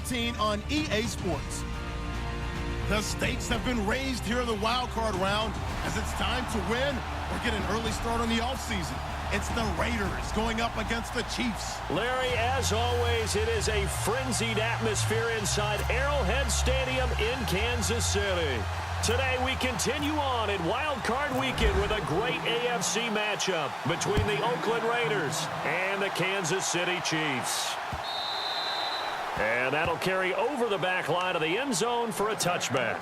M18 on EA Sports. The stakes have been raised here in the wild card round as it's time to win or get an early start on the offseason. It's the Raiders going up against the Chiefs. Larry, as always, it is a frenzied atmosphere inside Arrowhead Stadium in Kansas City. Today we continue on in Wild Card Weekend with a great AFC matchup between the Oakland Raiders and the Kansas City Chiefs. And that'll carry over the back line of the end zone for a touchback.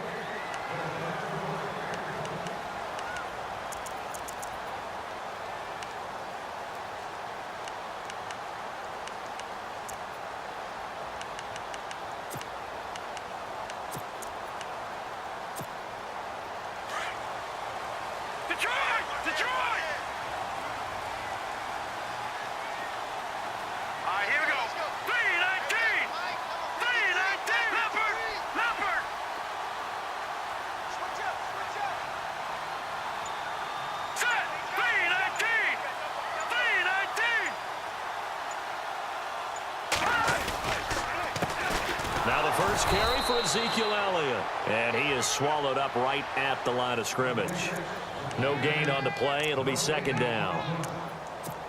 Now the first carry for Ezekiel Elliott, and he is swallowed up right at the line of scrimmage. No gain on the play. It'll be second down.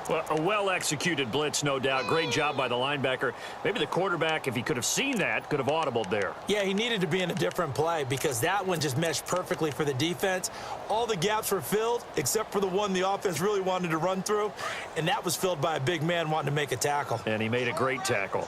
Well, a well-executed blitz, no doubt. Great job by the linebacker. Maybe the quarterback, if he could have seen that, could have audibled there. Yeah, he needed to be in a different play because that one just meshed perfectly for the defense. All the gaps were filled except for the one the offense really wanted to run through, and that was filled by a big man wanting to make a tackle. And he made a great tackle.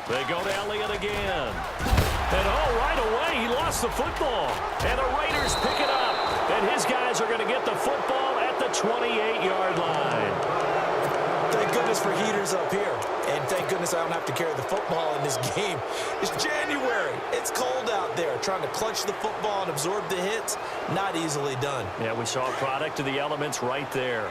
They go to Elliott again. And right away, he lost the football. And the Raiders pick it up. And his guys are going to get the football at the 28-yard line. Thank goodness for heaters up here. And thank goodness I don't have to carry the football in this game. It's January. It's cold out there. Trying to clutch the football and absorb the hits, not easily done. Yeah, we saw a product of the elements right there.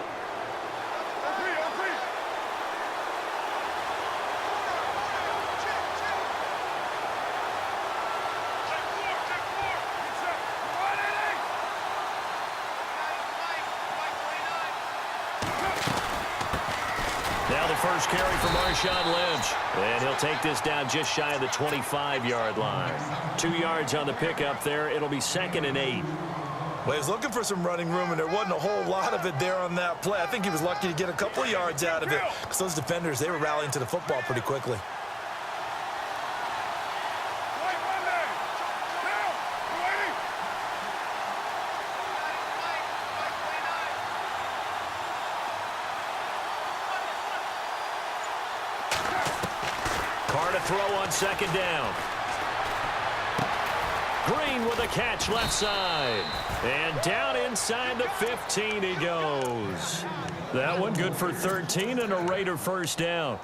Now the first carry for Marshawn Lynch. And he'll take this down just shy of the 25-yard line. 2 yards on the pickup there. It'll be 2nd and 8. Well, he was looking for some running room, and there wasn't a whole lot of it there on that play. I think he was lucky to get a couple of yards out of it because those defenders, they were rallying to the football pretty quickly. Throw on second down. Green with a catch left side. And down inside the 15 he goes. That one good for 13 and a Raider first down.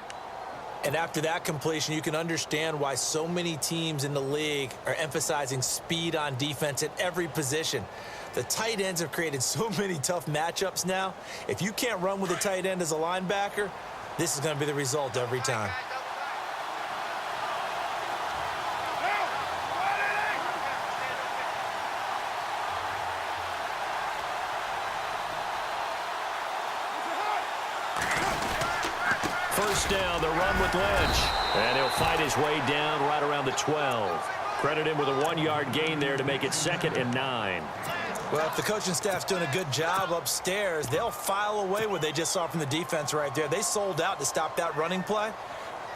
And after that completion, you can understand why so many teams in the league are emphasizing speed on defense at every position. The tight ends have created so many tough matchups now. If you can't run with a tight end as a linebacker, this is going to be the result every time. First down, the run with Lynch. And he'll fight his way down right around the 12. Credit him with a 1-yard gain there to make it 2nd and 9. Well, if the coaching staff's doing a good job upstairs, they'll file away what they just saw from the defense right there. They sold out to stop that running play.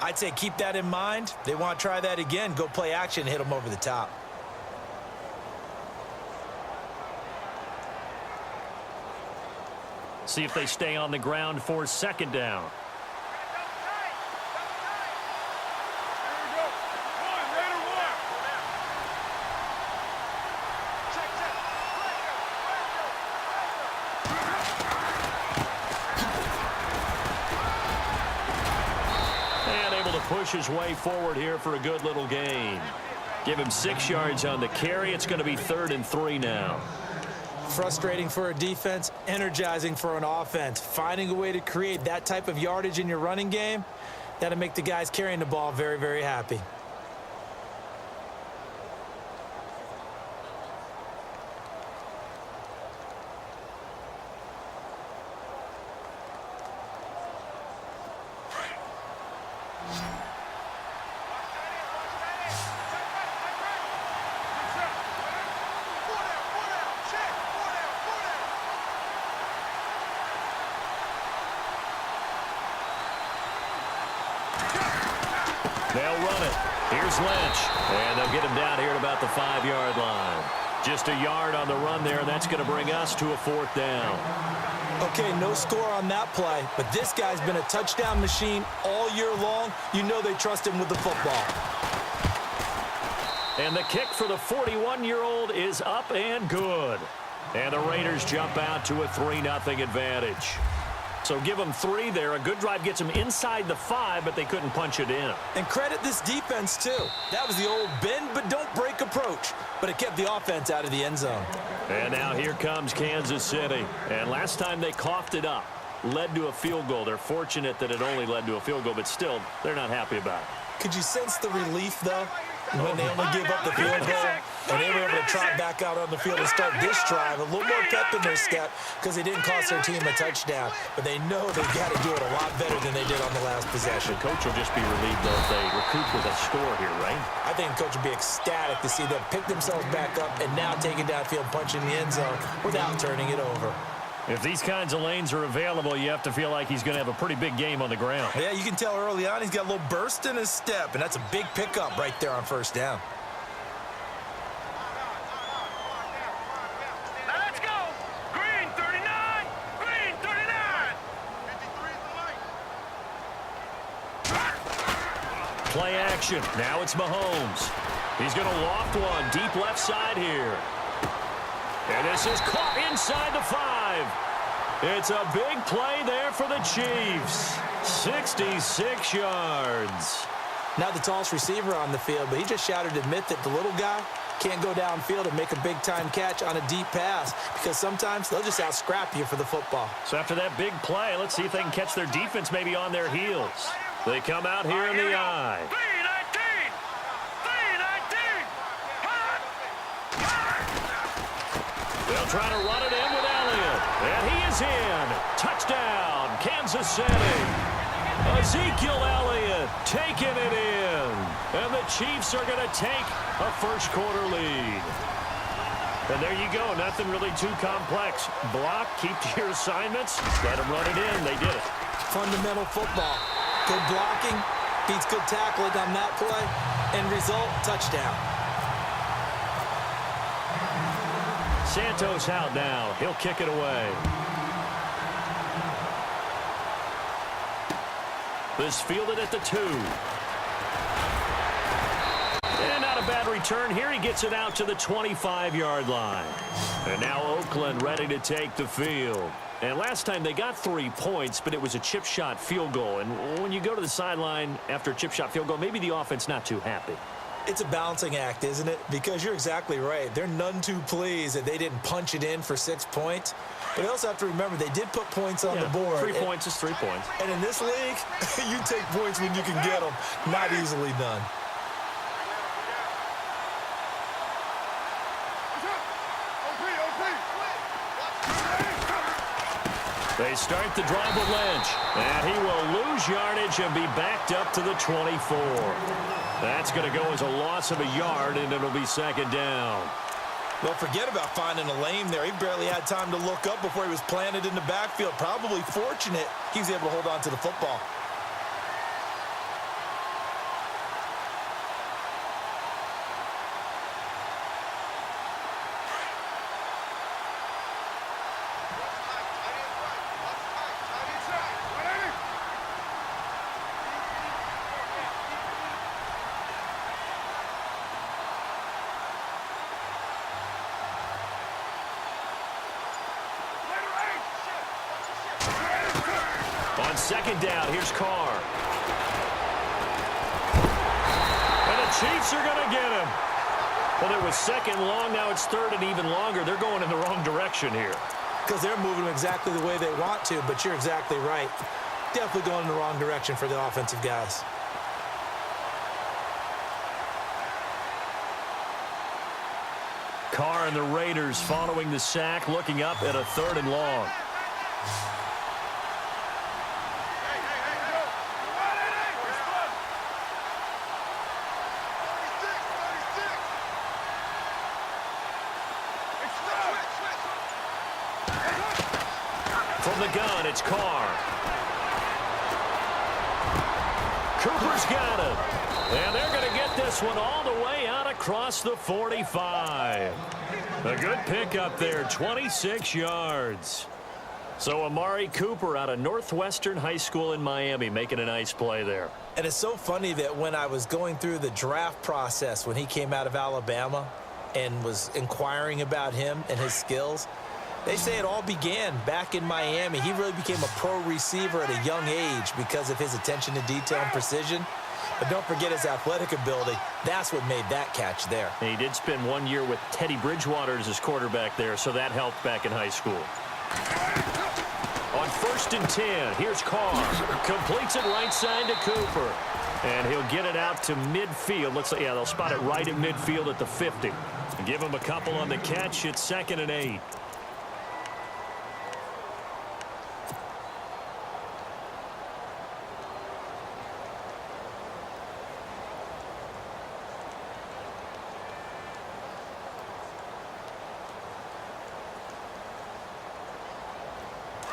I'd say keep that in mind. They want to try that again. Go play action and hit them over the top. See if they stay on the ground for second down. Push his way forward here for a good little gain. Give him 6 yards on the carry. It's going to be 3rd and 3 now. Frustrating for a defense, energizing for an offense. Finding a way to create that type of yardage in your running game, That'll make the guys carrying the ball very, very happy. They'll run it. Here's Lynch. And they'll get him down here at about the 5-yard line. Just a yard on the run there, and that's going to bring us to a 4th down. Okay, no score on that play, but this guy's been a touchdown machine all year long. You know they trust him with the football. And the kick for the 41-year-old is up and good. And the Raiders jump out to a 3-0 advantage. So give them 3 there. A good drive gets them inside the 5, but they couldn't punch it in. And credit this defense, too. That was the old bend but don't break approach, but it kept the offense out of the end zone. And now here comes Kansas City. And last time they coughed it up, led to a field goal. They're fortunate that it only led to a field goal, but still, they're not happy about it. Could you sense the relief, though, when they only gave up the field goal and they were able to trot back out on the field and start this drive? A little more pep in their step because they didn't cost their team a touchdown, but they know they've got to do it a lot better than they did on the last possession. The coach will just be relieved, though, if they recoup with a score here, right? I think the coach will be ecstatic to see them pick themselves back up and now take it downfield, punch in the end zone without turning it over. If these kinds of lanes are available, you have to feel like he's going to have a pretty big game on the ground. Yeah, you can tell early on he's got a little burst in his step, and that's a big pickup right there on 1st down. Let's go! Green 39! Green 39! 53 Play action. Now it's Mahomes. He's going to loft one deep left side here. And this is caught inside the 5. It's a big play there for the Chiefs. 66 yards. Not the tallest receiver on the field, but he just shouted to admit that the little guy can't go downfield and make a big-time catch on a deep pass because sometimes they'll just out-scrap you for the football. So after that big play, let's see if they can catch their defense maybe on their heels. They come out here in the eye. 319! 319! They'll try to run it in with Elliott. And he is in. Touchdown, Kansas City. Ezekiel Elliott taking it in. And the Chiefs are going to take a first-quarter lead. And there you go. Nothing really too complex. Block, keep to your assignments. Let them run it in. They did it. Fundamental football. Good blocking, beats good tackling on that play. End result, touchdown. Santos out now. He'll kick it away. This fielded at the 2. And not a bad return here. He gets it out to the 25-yard line. And now Oakland ready to take the field. And last time they got 3 points, but it was a chip shot field goal. And when you go to the sideline after a chip shot field goal, maybe the offense not too happy. It's a balancing act, isn't it? Because you're exactly right. They're none too pleased that they didn't punch it in for 6 points. But you also have to remember they did put points on the board. 3 points is 3 points. And in this league, you take points when you can get them. Not easily done. They start the drive with Lynch. And he will lose yardage and be backed up to the 24. That's going to go as a loss of a yard, and it'll be 2nd down. Well, forget about finding a lane there. He barely had time to look up before he was planted in the backfield. Probably fortunate he was able to hold on to the football. On 2nd down, here's Carr. And the Chiefs are going to get him. Well, it was 2nd long. Now it's 3rd and even longer. They're going in the wrong direction here. Because they're moving exactly the way they want to, but you're exactly right. definitely going in the wrong direction for the offensive guys. Carr and the Raiders following the sack, looking up at a 3rd and long. From the gun, it's Carr. Cooper's got it. And they're going to get this one all the way out across the 45. A good pickup there, 26 yards. So Amari Cooper out of Northwestern High School in Miami making a nice play there. And it's so funny that when I was going through the draft process when he came out of Alabama and was inquiring about him and his skills, they say it all began back in Miami. He really became a pro receiver at a young age because of his attention to detail and precision. But don't forget his athletic ability. That's what made that catch there. And he did spend 1 year with Teddy Bridgewater as his quarterback there, so that helped back in high school. On 1st and 10, here's Carr. Completes it right side to Cooper. And he'll get it out to midfield. Let's say, yeah, they'll spot it right at midfield at the 50. And give him a couple on the catch. It's 2nd and 8.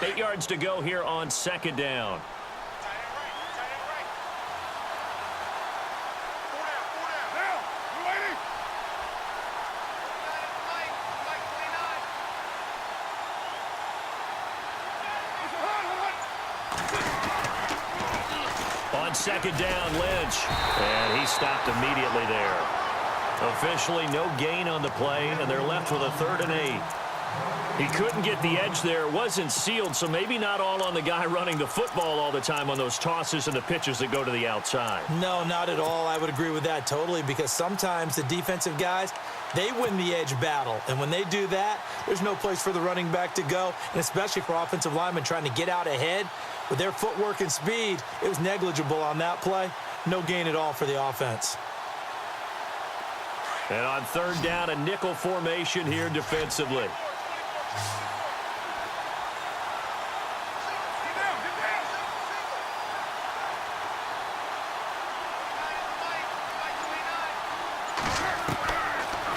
Eight yards to go here on 2nd down. On 2nd down, Lynch. And he stopped immediately there. Officially no gain on the play, and they're left with a 3rd and 8. He couldn't get the edge there. It wasn't sealed, so maybe not all on the guy running the football all the time on those tosses and the pitches that go to the outside. No, not at all. I would agree with that totally, because sometimes the defensive guys, they win the edge battle. And when they do that, there's no place for the running back to go, and especially for offensive linemen trying to get out ahead. With their footwork and speed, it was negligible on that play. No gain at all for the offense. And on 3rd down, a nickel formation here defensively.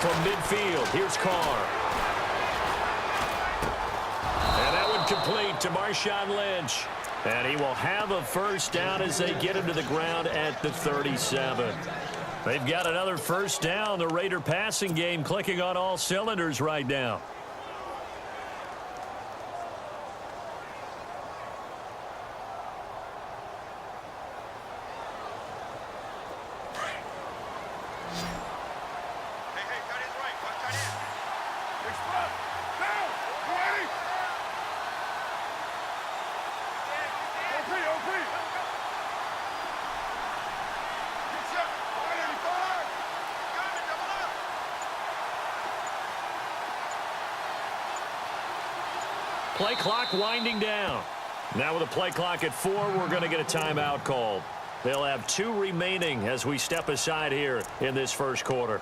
From midfield, here's Carr. And that one complete to Marshawn Lynch. And he will have a 1st down as they get him to the ground at the 37. They've got another 1st down. The Raider passing game clicking on all cylinders right now. Play clock winding down. Now with a play clock at 4, we're going to get a timeout called. They'll have 2 remaining as we step aside here in this 1st quarter.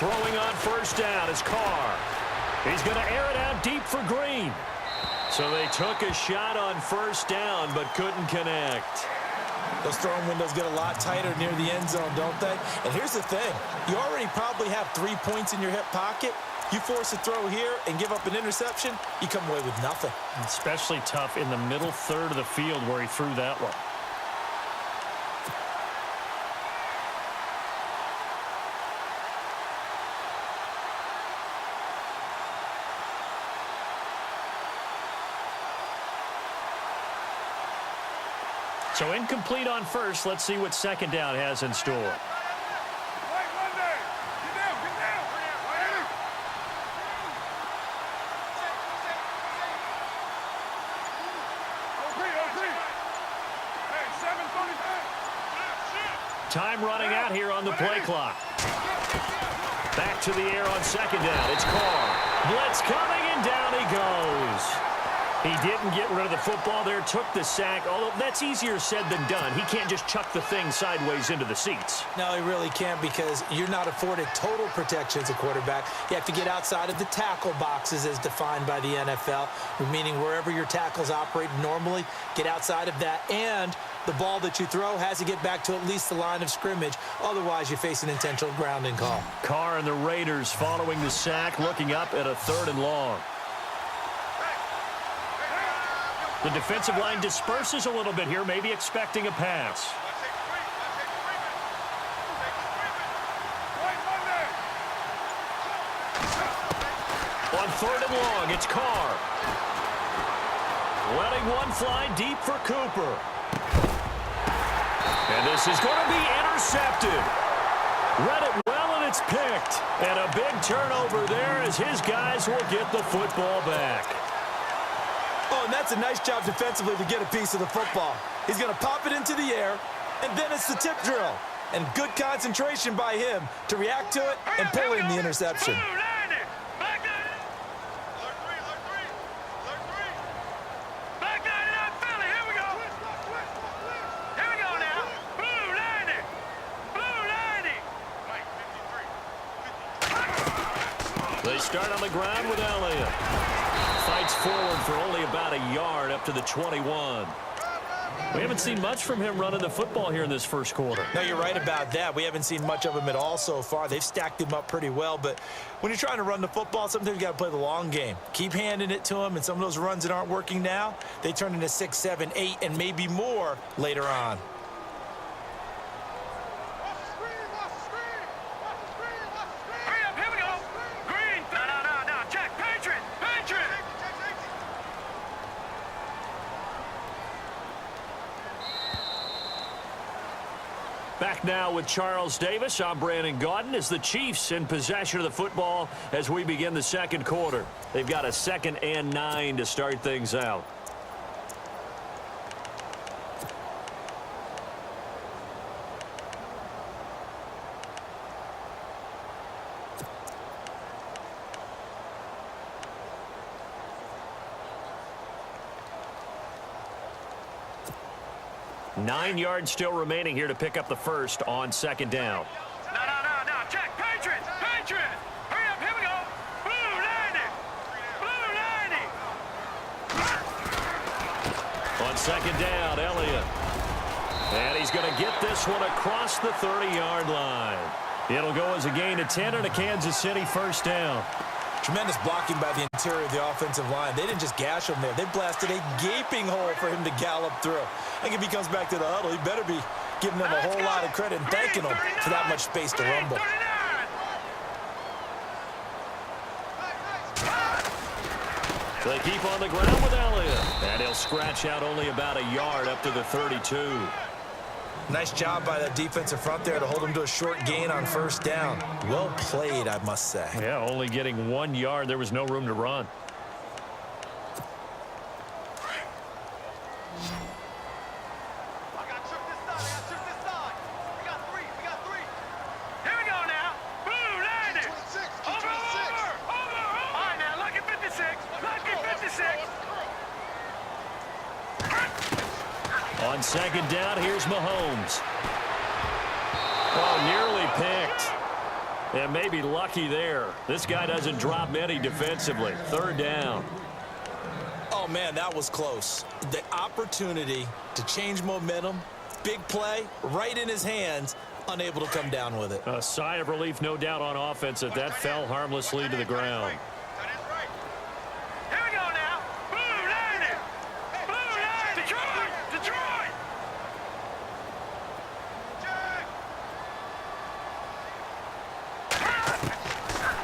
Throwing on 1st down is Carr. He's going to air it out deep for Green. So they took a shot on 1st down but couldn't connect. Those throwing windows get a lot tighter near the end zone, don't they? And here's the thing. You already probably have 3 points in your hip pocket. You force a throw here and give up an interception, you come away with nothing. Especially tough in the middle 3rd of the field where he threw that one. So incomplete on first. Let's see what second down has in store. Time running out here on the play clock. Back to the air on second down. It's Carr. Blitz coming, and down he goes. He didn't get rid of the football there, took the sack, although that's easier said than done. He can't just chuck the thing sideways into the seats. No, he really can't, because you're not afforded total protection as a quarterback. You have to get outside of the tackle boxes as defined by the NFL, meaning wherever your tackles operate normally, get outside of that, and the ball that you throw has to get back to at least the line of scrimmage. Otherwise, you face an intentional grounding call. Carr and the Raiders following the sack, looking up at a 3rd and long. The defensive line disperses a little bit here, maybe expecting a pass. On 3rd and long, it's Carr. Letting one fly deep for Cooper. And this is going to be intercepted. Read it well, and it's picked. And a big turnover there as his guys will get the football back. Oh, and that's a nice job defensively to get a piece of the football. He's going to pop it into the air, and then it's the tip drill. And good concentration by him to react to it and pull in the interception. They start on the ground with Elliott. Fights forward for only about a yard up to the 21. We haven't seen much from him running the football here in this first quarter. No, you're right about that. We haven't seen much of him at all so far. They've stacked him up pretty well, but when you're trying to run the football, sometimes you got to play the long game. Keep handing it to him, and some of those runs that aren't working now, they turn into 6, 7, 8, and maybe more later on. Back now with Charles Davis. I'm Brandon Gaudin as the Chiefs in possession of the football as we begin the second quarter. They've got a 2nd and 9 to start things out. Nine yards still remaining here to pick up the first on 2nd down. No. Check. Patriots. Hurry up. Here we go. Blue 90. On 2nd down, Elliott. And he's going to get this one across the 30-yard line. It'll go as a gain of 10 and a Kansas City first down. Tremendous blocking by the interior of the offensive line. They didn't just gash him there. They blasted a gaping hole for him to gallop through. I think if he comes back to the huddle, he better be giving them a whole lot of credit and thanking them for that much space to rumble. They keep on the ground with Elliott. And he'll scratch out only about a yard up to the 32. Nice job by that defensive front there to hold him to a short gain on first down. Well played, I must say. Yeah, only getting 1 yard. There was no room to run. Here we go now. Blue 90. Over. All right, now, lucky 56. On 2nd down, here's Mahomes. Oh, nearly picked. And maybe lucky there. This guy doesn't drop many defensively. 3rd down. Oh, man, that was close. The opportunity to change momentum, big play, right in his hands, unable to come down with it. A sigh of relief, no doubt, on offense that fell harmlessly to the ground. Here we go now. Blue 90. Detroit.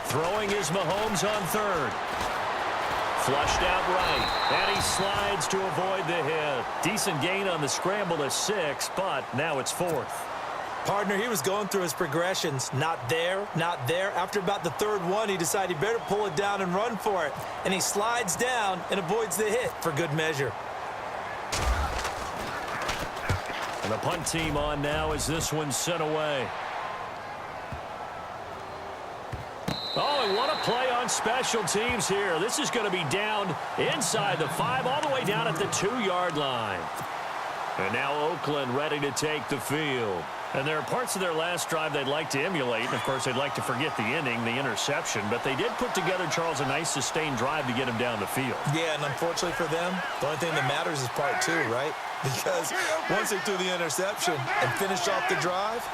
Throwing is Mahomes on 3rd. Flushed out right. And he slides needs to avoid the hit. Decent gain on the scramble to 6, but now it's 4th. Partner, he was going through his progressions. Not there, not there. After about the 3rd one, he decided he better pull it down and run for it. And he slides down and avoids the hit for good measure. And the punt team on now as this one's sent away. Oh, and what a play on special teams here. This is going to be down inside the 5, all the way down at the 2-yard line. And now Oakland ready to take the field. And there are parts of their last drive they'd like to emulate. And, of course, they'd like to forget the inning, the interception. But they did put together, Charles, a nice sustained drive to get him down the field. Yeah, and unfortunately for them, the only thing that matters is part 2, right? Because once they threw the interception and finished off the drive,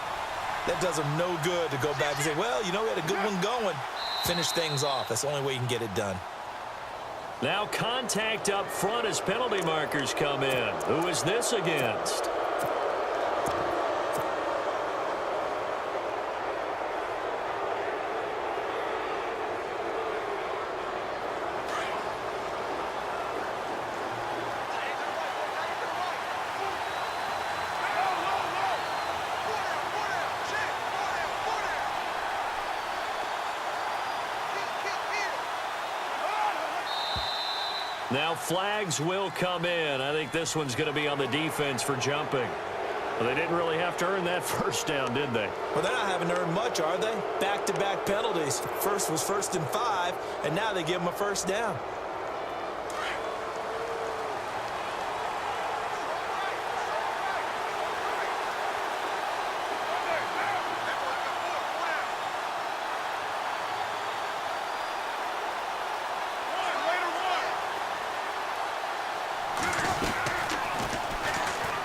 that does them no good to go back and say, well, you know, we had a good one going. Finish things off. That's the only way you can get it done. Now contact up front as penalty markers come in. Who is this against? Now flags will come in. I think this one's going to be on the defense for jumping. Well, they didn't really have to earn that first down, did they? Well, they're not having to earn much, are they? Back-to-back penalties. First was 1st and 5, and now they give them a first down.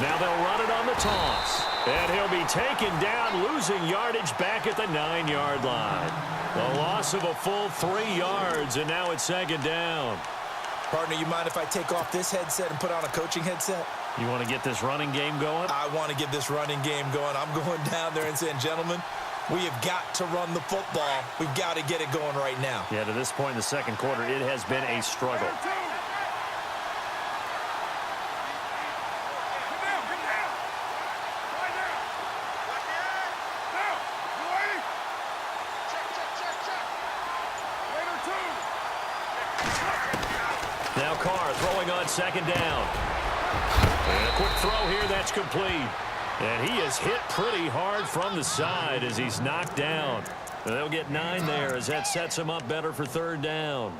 Now they'll run it on the toss. And he'll be taken down, losing yardage back at the 9-yard line. The loss of a full 3 yards, and now it's 2nd down. Partner, you mind if I take off this headset and put on a coaching headset? You want to get this running game going? I want to get this running game going. I'm going down there and saying, gentlemen, we have got to run the football. We've got to get it going right now. Yeah, to this point in the 2nd quarter, it has been a struggle. Now Carr throwing on 2nd down. And a quick throw here, that's complete. And he is hit pretty hard from the side as he's knocked down. And they'll get 9 there as that sets him up better for 3rd down.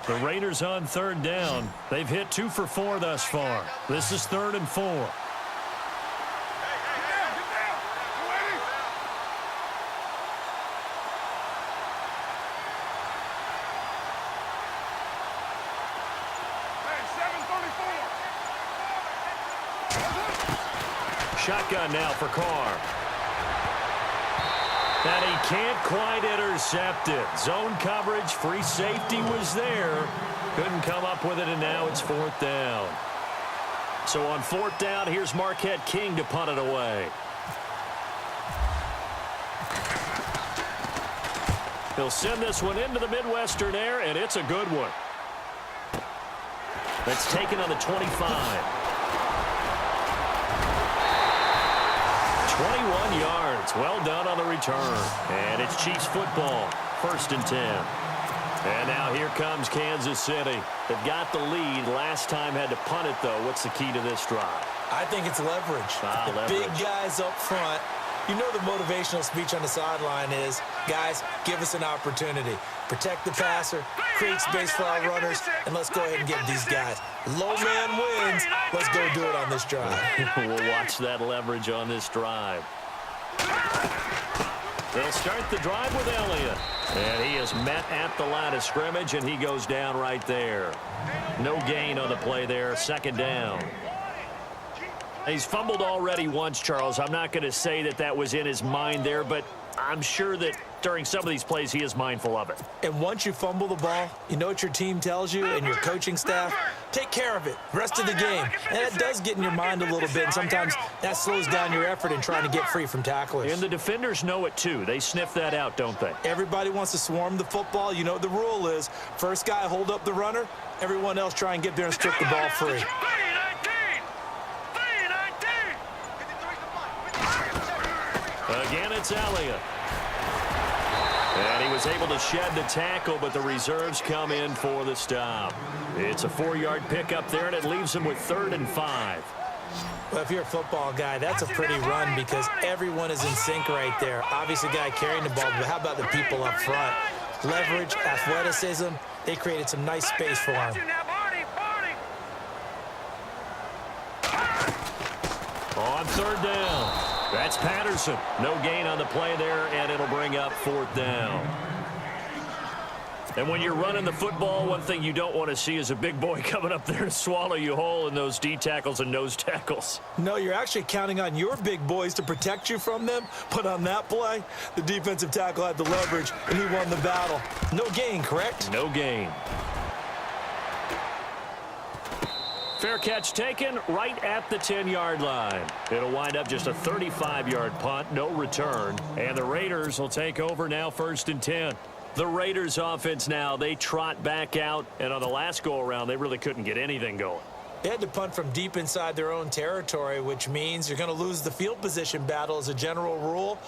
The Raiders on 3rd down. They've hit 2 for 4 thus far. This is 3rd and 4. Shotgun now for Carr. And he can't quite intercept it. Zone coverage, free safety was there. Couldn't come up with it, and now it's 4th down. So on 4th down, here's Marquette King to punt it away. He'll send this one into the Midwestern air, and it's a good one. That's taken on the 25. 21 yards. Well done on the return. And it's Chiefs football. 1st and 10. And now here comes Kansas City. They've got the lead. Last time had to punt it, though. What's the key to this drive? I think it's leverage. Leverage. Big guys up front. You know the motivational speech on the sideline is, guys, give us an opportunity. Protect the passer, create space for our runners, and let's go ahead and give these guys. Low man wins. Let's go do it on this drive. We'll watch that leverage on this drive. They'll start the drive with Elliott. And he is met at the line of scrimmage, and he goes down right there. No gain on the play there. 2nd down. He's fumbled already once, Charles. I'm not going to say that that was in his mind there, but I'm sure that during some of these plays, he is mindful of it. And once you fumble the ball, you know what your team tells you and your coaching staff? Take care of it. Rest of the game. And it does get in your mind a little bit, and sometimes that slows down your effort in trying to get free from tacklers. And the defenders know it, too. They sniff that out, don't they? Everybody wants to swarm the football. You know what the rule is. First guy hold up the runner. Everyone else try and get there and strip the ball free. Again, it's Elliott. And he was able to shed the tackle, but the reserves come in for the stop. It's a 4-yard pickup there, and it leaves him with 3rd and 5. Well, if you're a football guy, that's a pretty run because everyone is in sync right there. Obviously, guy carrying the ball, but how about the people up front? Leverage, athleticism, they created some nice space for him. On 3rd down. That's Patterson. No gain on the play there, and it'll bring up 4th down. And when you're running the football, one thing you don't want to see is a big boy coming up there to swallow you whole in those D tackles and nose tackles. No, you're actually counting on your big boys to protect you from them. But on that play, the defensive tackle had the leverage, and he won the battle. No gain, correct? No gain. Fair catch taken right at the 10-yard line. It'll wind up just a 35-yard punt, no return. And the Raiders will take over now 1st and 10. The Raiders offense now, they trot back out. And on the last go-around, they really couldn't get anything going. They had to punt from deep inside their own territory, which means you're going to lose the field position battle as a general rule.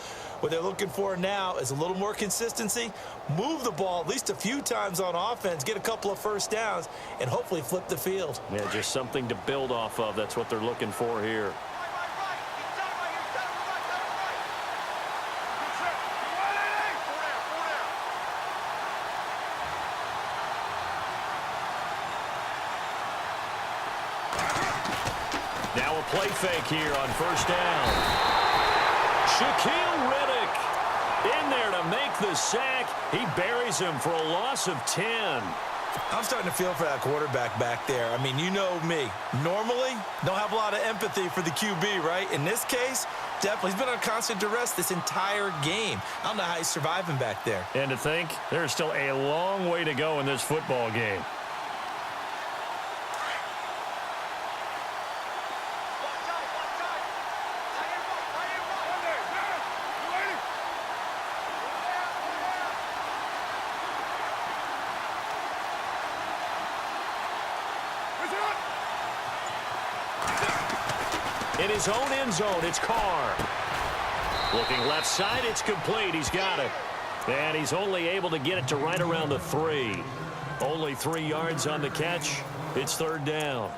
What they're looking for now is a little more consistency, move the ball at least a few times on offense, get a couple of first downs, and hopefully flip the field. Yeah, just something to build off of. That's what they're looking for here. Now a play fake here on 1st down. Shaquille Riddick in there to make the sack. He buries him for a loss of 10. I'm starting to feel for that quarterback back there. I mean, you know me. Normally, don't have a lot of empathy for the QB, right? In this case, definitely. He's been on constant duress this entire game. I don't know how he's surviving back there. And to think, there's still a long way to go in this football game. In his own end zone, it's Carr. Looking left side, it's complete. He's got it. And he's only able to get it to right around the 3. Only 3 yards on the catch. It's 3rd down.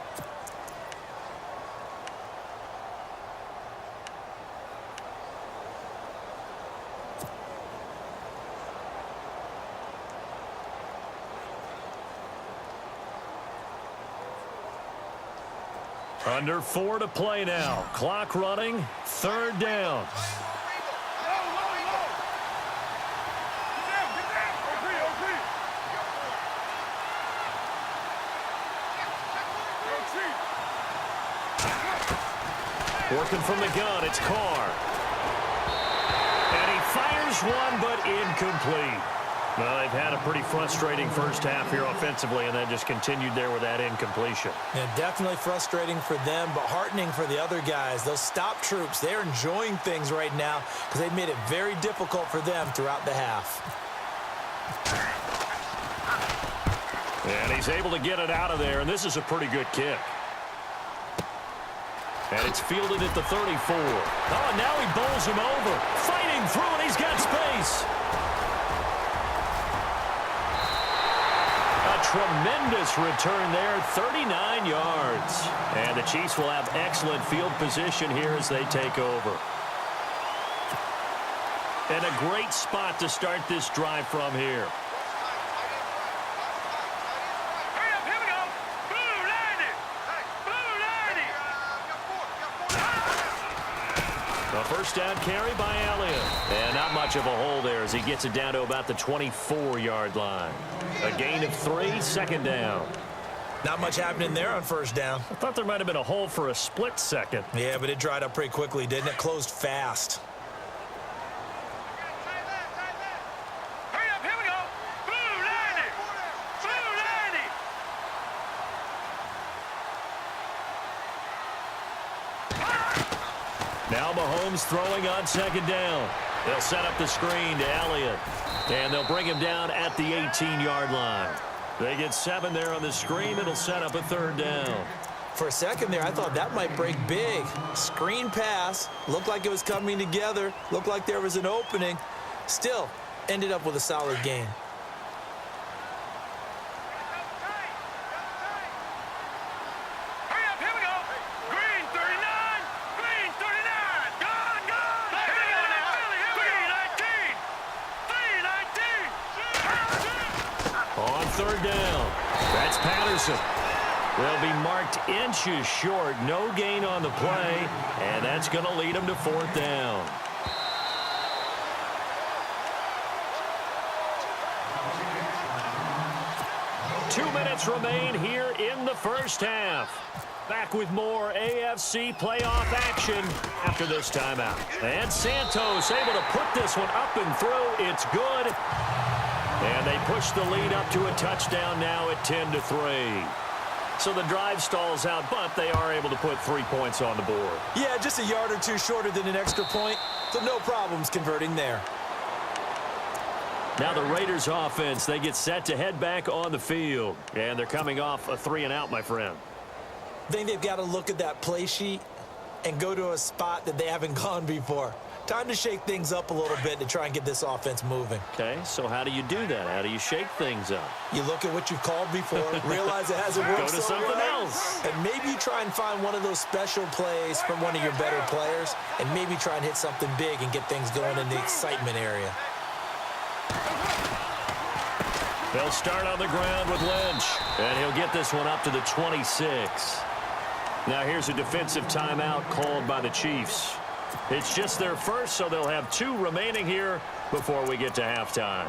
Under 4 to play now. Clock running. 3rd down. Working from the gun, it's Carr. And he fires one, but incomplete. Well, they've had a pretty frustrating first half here offensively, and then just continued there with that incompletion. Yeah, definitely frustrating for them, but heartening for the other guys. Those stop troops, they're enjoying things right now because they've made it very difficult for them throughout the half. And he's able to get it out of there, and this is a pretty good kick. And it's fielded at the 34. Oh, and now he bowls him over. Fighting through, and he's got space. Tremendous return there, 39 yards. And the Chiefs will have excellent field position here as they take over. And a great spot to start this drive from here. Hurry up, here we go. Blue 90. Blue 90. A first down carry by Elliott. And not much of a hole there as he gets it down to about the 24-yard line. A gain of 3, 2nd down. Not much happening there on 1st down. I thought there might have been a hole for a split second. Yeah, but it dried up pretty quickly, didn't it? Closed fast. Now Mahomes throwing on second down. They'll set up the screen to Elliott. And they'll bring him down at the 18-yard line. They get 7 there on the screen. It'll set up a third down. For a second there, I thought that might break big. Screen pass. Looked like it was coming together. Looked like there was an opening. Still, ended up with a solid gain. Hurry up, here we go. Green 39. Green 39. Gone, gone. Here we go now. 319. 319. On third down. That's Patterson. They'll be marked inches short. No gain on the play. And that's going to lead them to fourth down. Two minutes remain here in the first half. Back with more AFC playoff action after this timeout. And Santos able to put this one up and through. It's good. And they push the lead up to a touchdown now at 10-3. So the drive stalls out, but they are able to put 3 points on the board. Yeah, just a yard or two shorter than an extra point, so no problems converting there. Now the Raiders offense, they get set to head back on the field. And they're coming off a 3-and-out, my friend. I think they've got to look at that play sheet and go to a spot that they haven't gone before. Time to shake things up a little bit to try and get this offense moving. Okay, so how do you do that? How do you shake things up? You look at what you've called before, realize it hasn't worked. Go to something else. And maybe you try and find one of those special plays from one of your better players, and maybe try and hit something big and get things going in the excitement area. They'll start on the ground with Lynch, and he'll get this one up to the 26. Now here's a defensive timeout called by the Chiefs. It's just their first, so they'll have 2 remaining here before we get to halftime.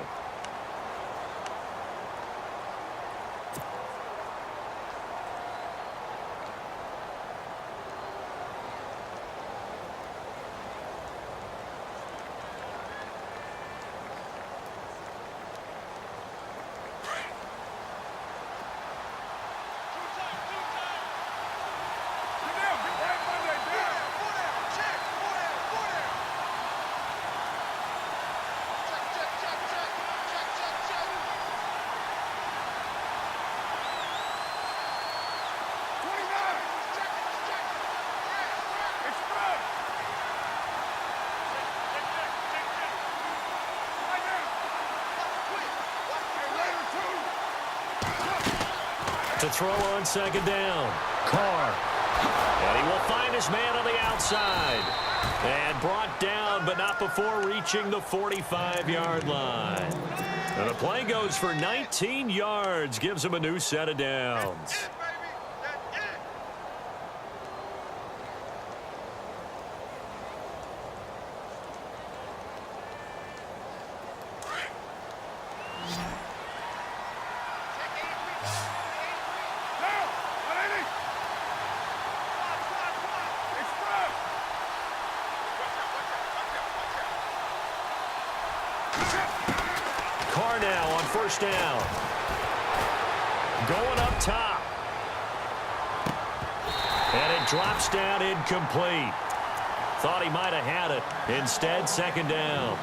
To throw on second down, Carr. And he will find his man on the outside. And brought down, but not before reaching the 45-yard line. And the play goes for 19 yards, gives him a new set of downs. Carr now on first down. Going up top. And it drops down incomplete. Thought he might have had it. Instead, second down.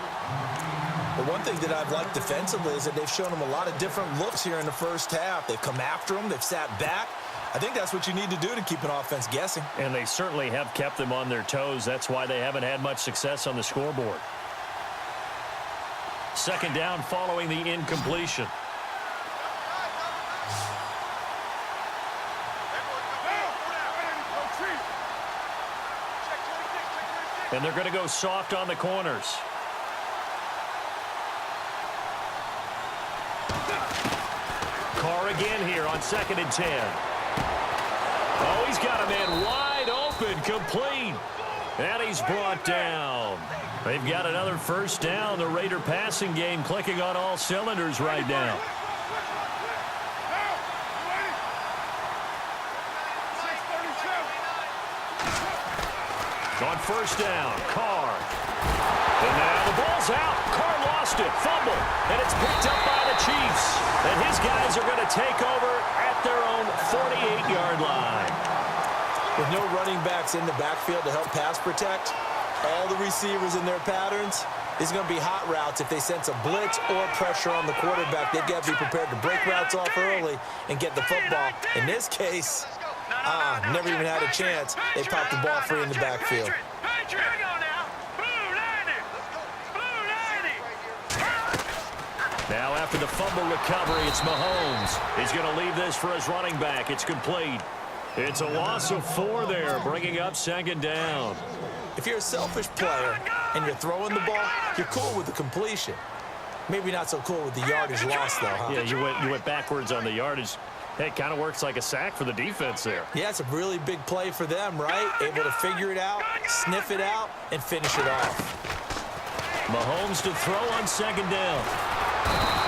But one thing that I've liked defensively is that they've shown them a lot of different looks here in the first half. They've come after them. They've sat back. I think that's what you need to do to keep an offense guessing. And they certainly have kept them on their toes. That's why they haven't had much success on the scoreboard. Second down following the incompletion. And they're going to go soft on the corners. Carr again here on 2nd and 10. Oh, he's got a man wide open, complete. And he's brought down. They've got another first down. The Raider passing game clicking on all cylinders right now. On first down, Carr. And now the ball's out. Carr lost it, fumble, and it's picked up by the Chiefs. And his guys are going to take over at their own 48-yard line. With no running backs in the backfield to help pass protect, all the receivers in their patterns. These are going to be hot routes. If they sense a blitz or pressure on the quarterback, they've got to be prepared to break routes off early and get the football. In this case, never even had a chance. They popped the ball free in the backfield. Now after the fumble recovery, it's Mahomes. He's going to leave this for his running back. It's complete. It's a loss of 4 there, bringing up second down. If you're a selfish player and you're throwing the ball, you're cool with the completion. Maybe not so cool with the yardage loss, though, huh? Yeah, you went backwards on the yardage. Hey, it kind of works like a sack for the defense there. Yeah, it's a really big play for them, right? Able to figure it out, sniff it out, and finish it off. Mahomes to throw on second down.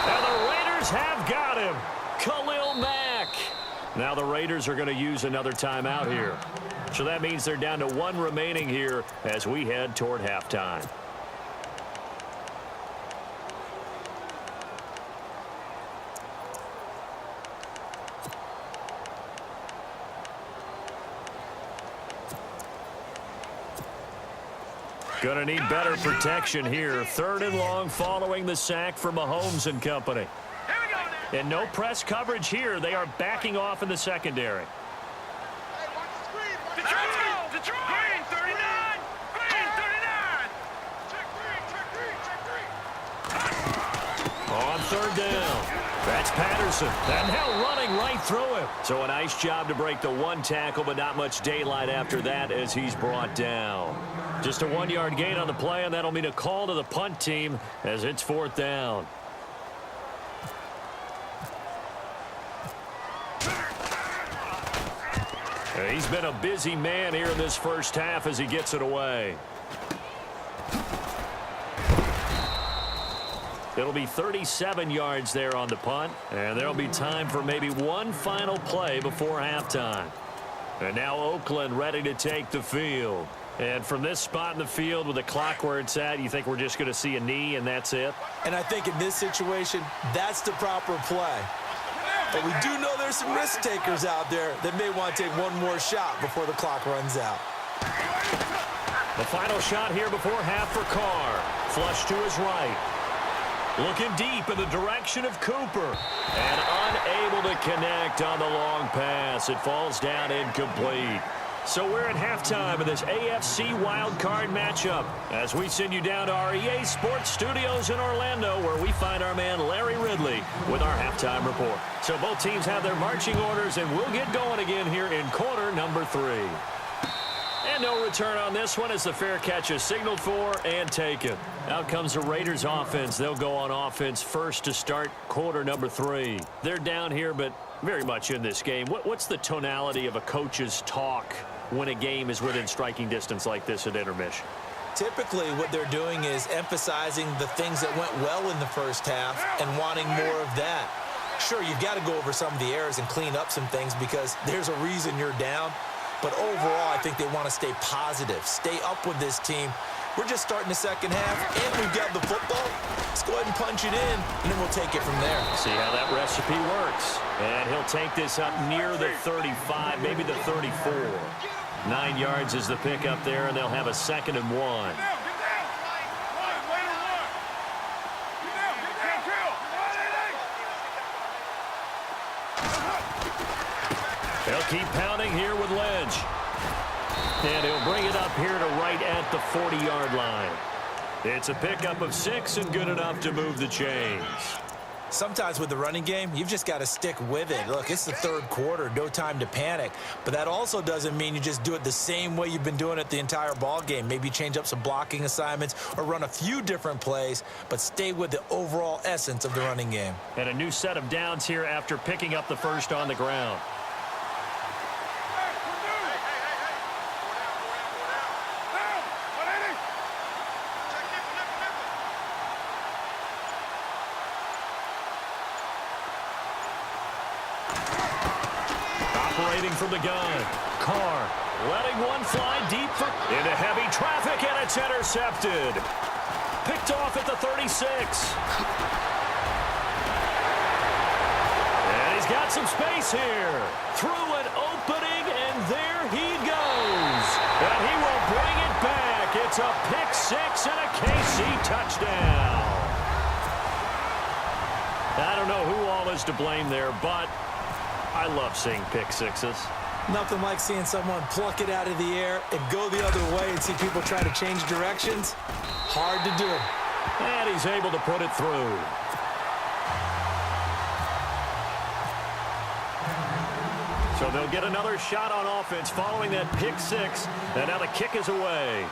And the Raiders have got him. Khalil Mack. Now the Raiders are going to use another timeout here. So that means they're down to 1 remaining here as we head toward halftime. Going to need better protection here. 3rd and long following the sack for Mahomes and company. And no press coverage here. They are backing off in the secondary. Green 39! Green 39! On 3rd down. That's Patterson. And now running right through him. So a nice job to break the 1 tackle, but not much daylight after that as he's brought down. Just a 1-yard gain on the play, and that'll mean a call to the punt team as it's 4th down. He's been a busy man here in this first half as he gets it away. It'll be 37 yards there on the punt, and there'll be time for maybe one final play before halftime. And now Oakland ready to take the field. And from this spot in the field with the clock where it's at, you think we're just going to see a knee and that's it? And I think in this situation, that's the proper play. But we do know there's some risk takers out there that may want to take one more shot before the clock runs out. The final shot here before half for Carr. Flush to his right. Looking deep in the direction of Cooper. And unable to connect on the long pass. It falls down incomplete. So we're at halftime of this AFC wildcard matchup as we send you down to our EA Sports Studios in Orlando where we find our man Larry Ridley with our halftime report. So both teams have their marching orders and we'll get going again here in quarter number 3. And no return on this one as the fair catch is signaled for and taken. Out comes the Raiders offense. They'll go on offense first to start quarter number 3. They're down here but very much in this game. What's the tonality of a coach's talk when a game is within striking distance like this at intermission? Typically, what they're doing is emphasizing the things that went well in the first half and wanting more of that. Sure, you've got to go over some of the errors and clean up some things because there's a reason you're down. But overall, I think they want to stay positive, stay up with this team. We're just starting the second half, and we've got the football. Let's go ahead and punch it in, and then we'll take it from there. See how that recipe works. And he'll take this up near the 35, maybe the 34. 9 yards is the pickup there, and they'll have a 2nd and 1. They'll keep pounding here with Lynch. And he'll bring it up here to right at the 40-yard line. It's a pickup of 6 and good enough to move the chains. Sometimes with the running game, you've just got to stick with it. Look, it's the 3rd quarter, no time to panic. But that also doesn't mean you just do it the same way you've been doing it the entire ball game. Maybe change up some blocking assignments or run a few different plays, but stay with the overall essence of the running game. And a new set of downs here after picking up the first on the ground. From the gun. Carr letting one fly deep into heavy traffic, and it's intercepted. Picked off at the 36. And he's got some space here. Through an opening, and there he goes. And he will bring it back. It's It's a pick six and a KC touchdown. I don't know who all is to blame there, but I love seeing pick sixes. Nothing like seeing someone pluck it out of the air and go the other way and see people try to change directions. Hard to do. And he's able to put it through. So they'll get another shot on offense following that pick six. And now the kick is away.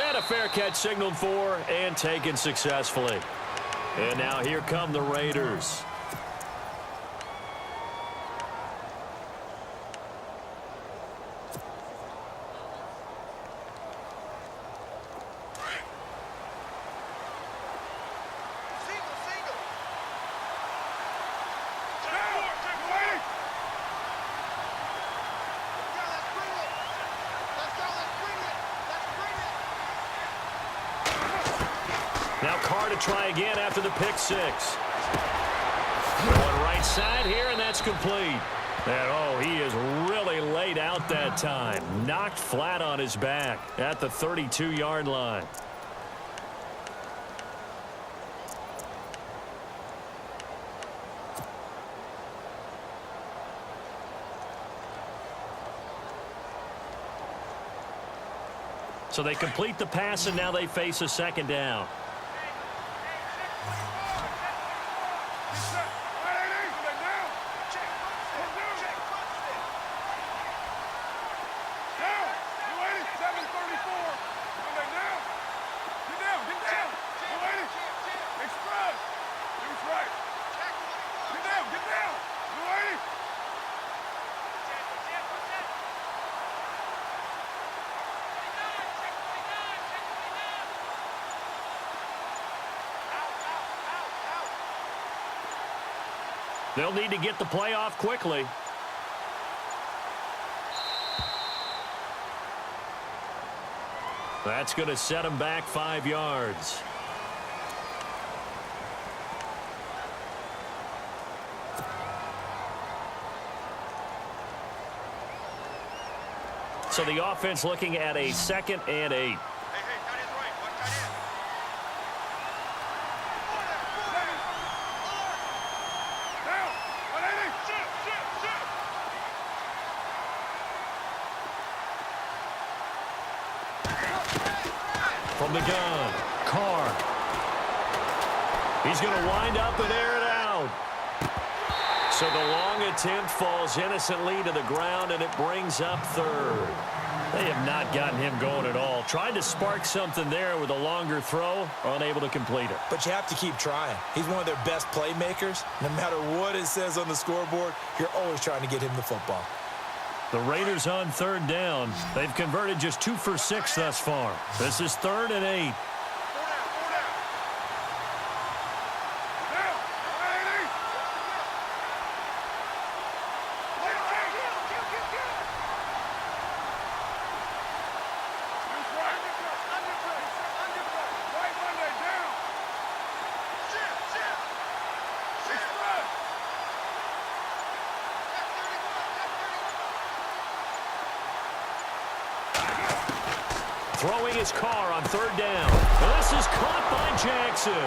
And a fair catch signaled for and taken successfully. And now here come the Raiders. Now Carr to try again after the pick six. Going right side here, and that's complete. And, oh, he is really laid out that time. Knocked flat on his back at the 32-yard line. So they complete the pass, and now they face a second down. They'll need to get the play off quickly. That's going to set them back 5 yards. So the offense looking at a 2nd and 8. From the gun, Carr. He's going to wind up and air it out. So the long attempt falls innocently to the ground, and it brings up 3rd. They have not gotten him going at all. Tried to spark something there with a longer throw, unable to complete it. But you have to keep trying. He's one of their best playmakers. No matter what it says on the scoreboard, you're always trying to get him the football. The Raiders on 3rd down. They've converted just 2 for 6 thus far. This is 3rd and 8. Throwing his Carr on 3rd down. And this is caught by Jackson.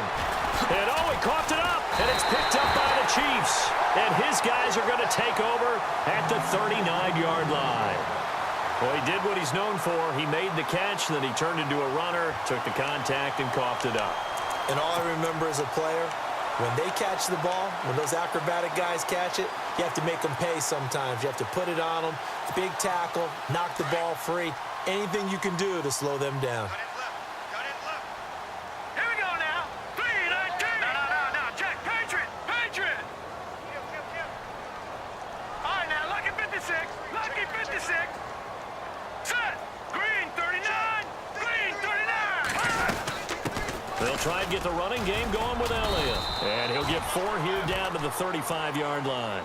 And oh, he coughed it up. And it's picked up by the Chiefs. And his guys are going to take over at the 39-yard line. Well, he did what he's known for. He made the catch, then he turned into a runner, took the contact, and coughed it up. And all I remember as a player, when they catch the ball, when those acrobatic guys catch it, you have to make them pay sometimes. You have to put it on them, big tackle, knock the ball free. Anything you can do to slow them down. Got it left. Here we go now. 3-19. No. Jack, Patriot. All right, now, lucky 56. Lucky 56. Set. Green 39. Green 39. They'll try and get the running game going with Elliott. And he'll get 4 here down to the 35-yard line.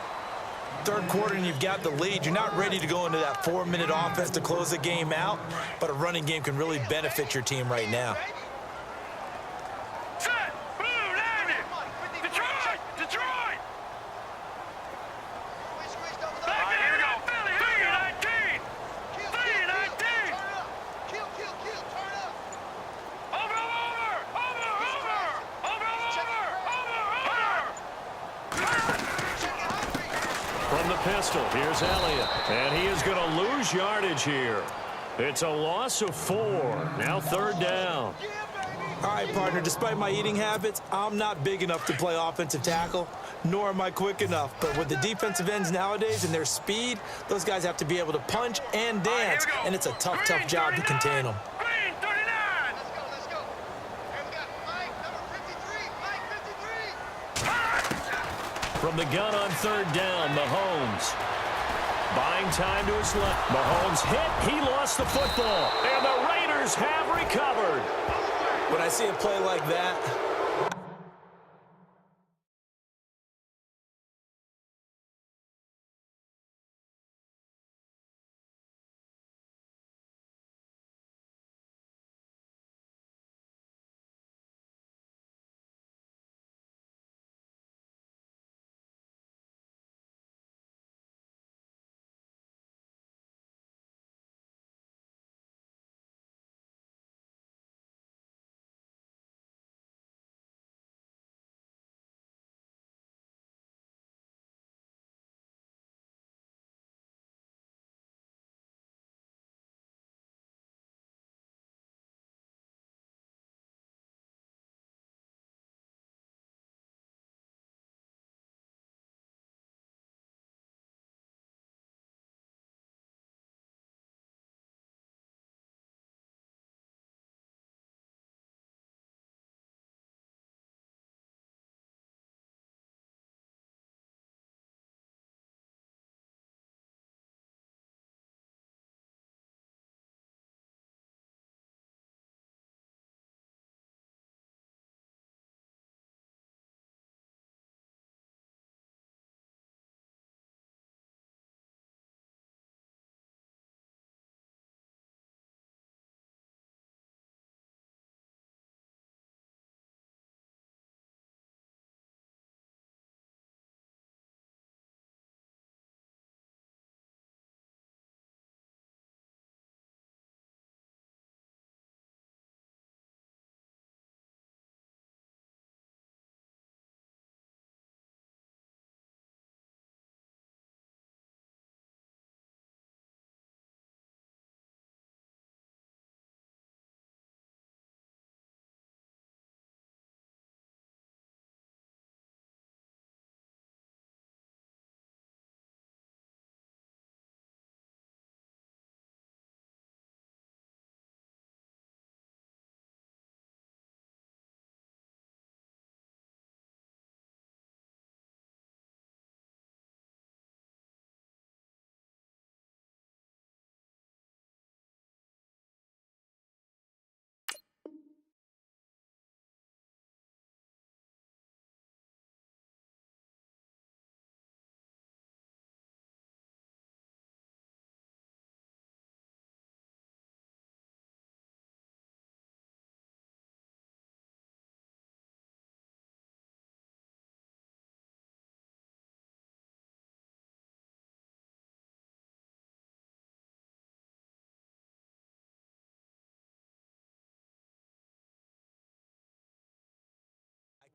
3rd quarter and you've got the lead. You're not ready to go into that 4-minute offense to close the game out, but a running game can really benefit your team right now. Set. Blue landed. Detroit. Back here we go. 3-19. 3-19. pistol. Here's Elliott. And he is going to lose yardage here. It's a loss of 4. Now 3rd down. All right, partner, despite my eating habits, I'm not big enough to play offensive tackle, nor am I quick enough. But with the defensive ends nowadays and their speed, those guys have to be able to punch and dance, and it's a tough, tough job to contain them. Green 39. Let's go. Here we got Mike, number 53. Mike 53. From the gun on 3rd down, Mahomes. Buying time to his left. Mahomes hit. He lost the football. And the Raiders have recovered. When I see a play like that,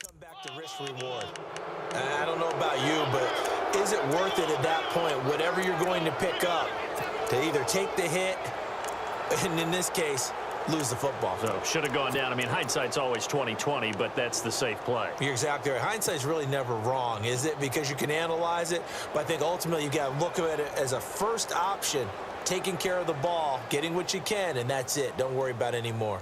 come back to risk reward. I don't know about you, but is it worth it at that point, whatever you're going to pick up, to either take the hit, and in this case, lose the football? So should have gone down. I mean, hindsight's always 20/20, but that's the safe play. You're exactly right. Hindsight's really never wrong, is it? Because you can analyze it, but I think ultimately you got to look at it as a first option, taking care of the ball, getting what you can, and that's it. Don't worry about any more.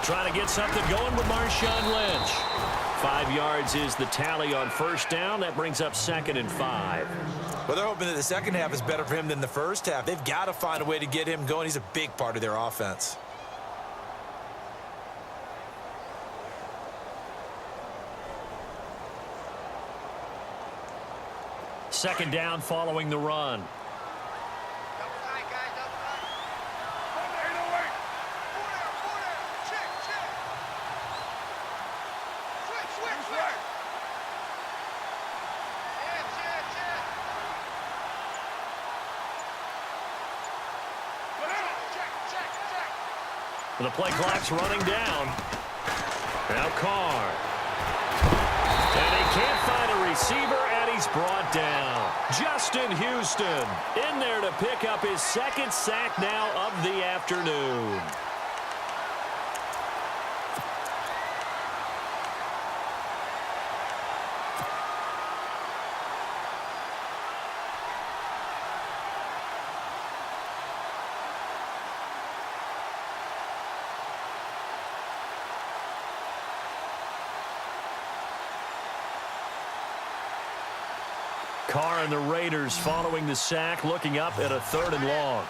Trying to get something going with Marshawn Lynch. 5 yards is the tally on 1st down. That brings up 2nd and 5. Well, they're hoping that the second half is better for him than the first half. They've got to find a way to get him going. He's a big part of their offense. Second down following the run. The play clock's running down. Now Carr. And he can't find a receiver, and he's brought down. Justin Houston in there to pick up his second sack now of the afternoon. Carr and the Raiders following the sack, looking up at a 3rd and long.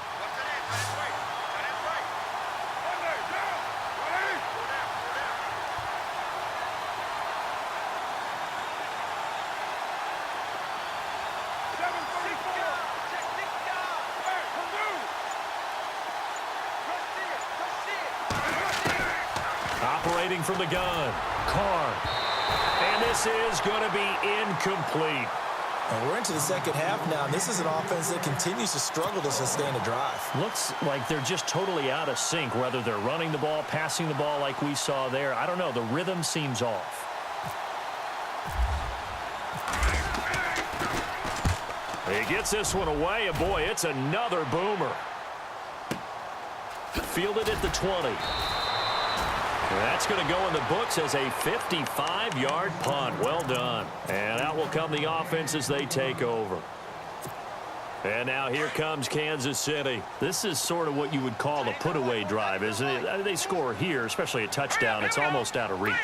Operating from the gun, Carr. And this is going to be incomplete. And we're into the second half now, and this is an offense that continues to struggle to sustain a drive. Looks like they're just totally out of sync, whether they're running the ball, passing the ball like we saw there. I don't know. The rhythm seems off. He gets this one away, and boy, it's another boomer. Fielded at the 20. That's going to go in the books as a 55-yard punt. Well done. And out will come the offense as they take over. And now here comes Kansas City. This is sort of what you would call a put-away drive, isn't it? They score here, especially a touchdown. It's almost out of reach.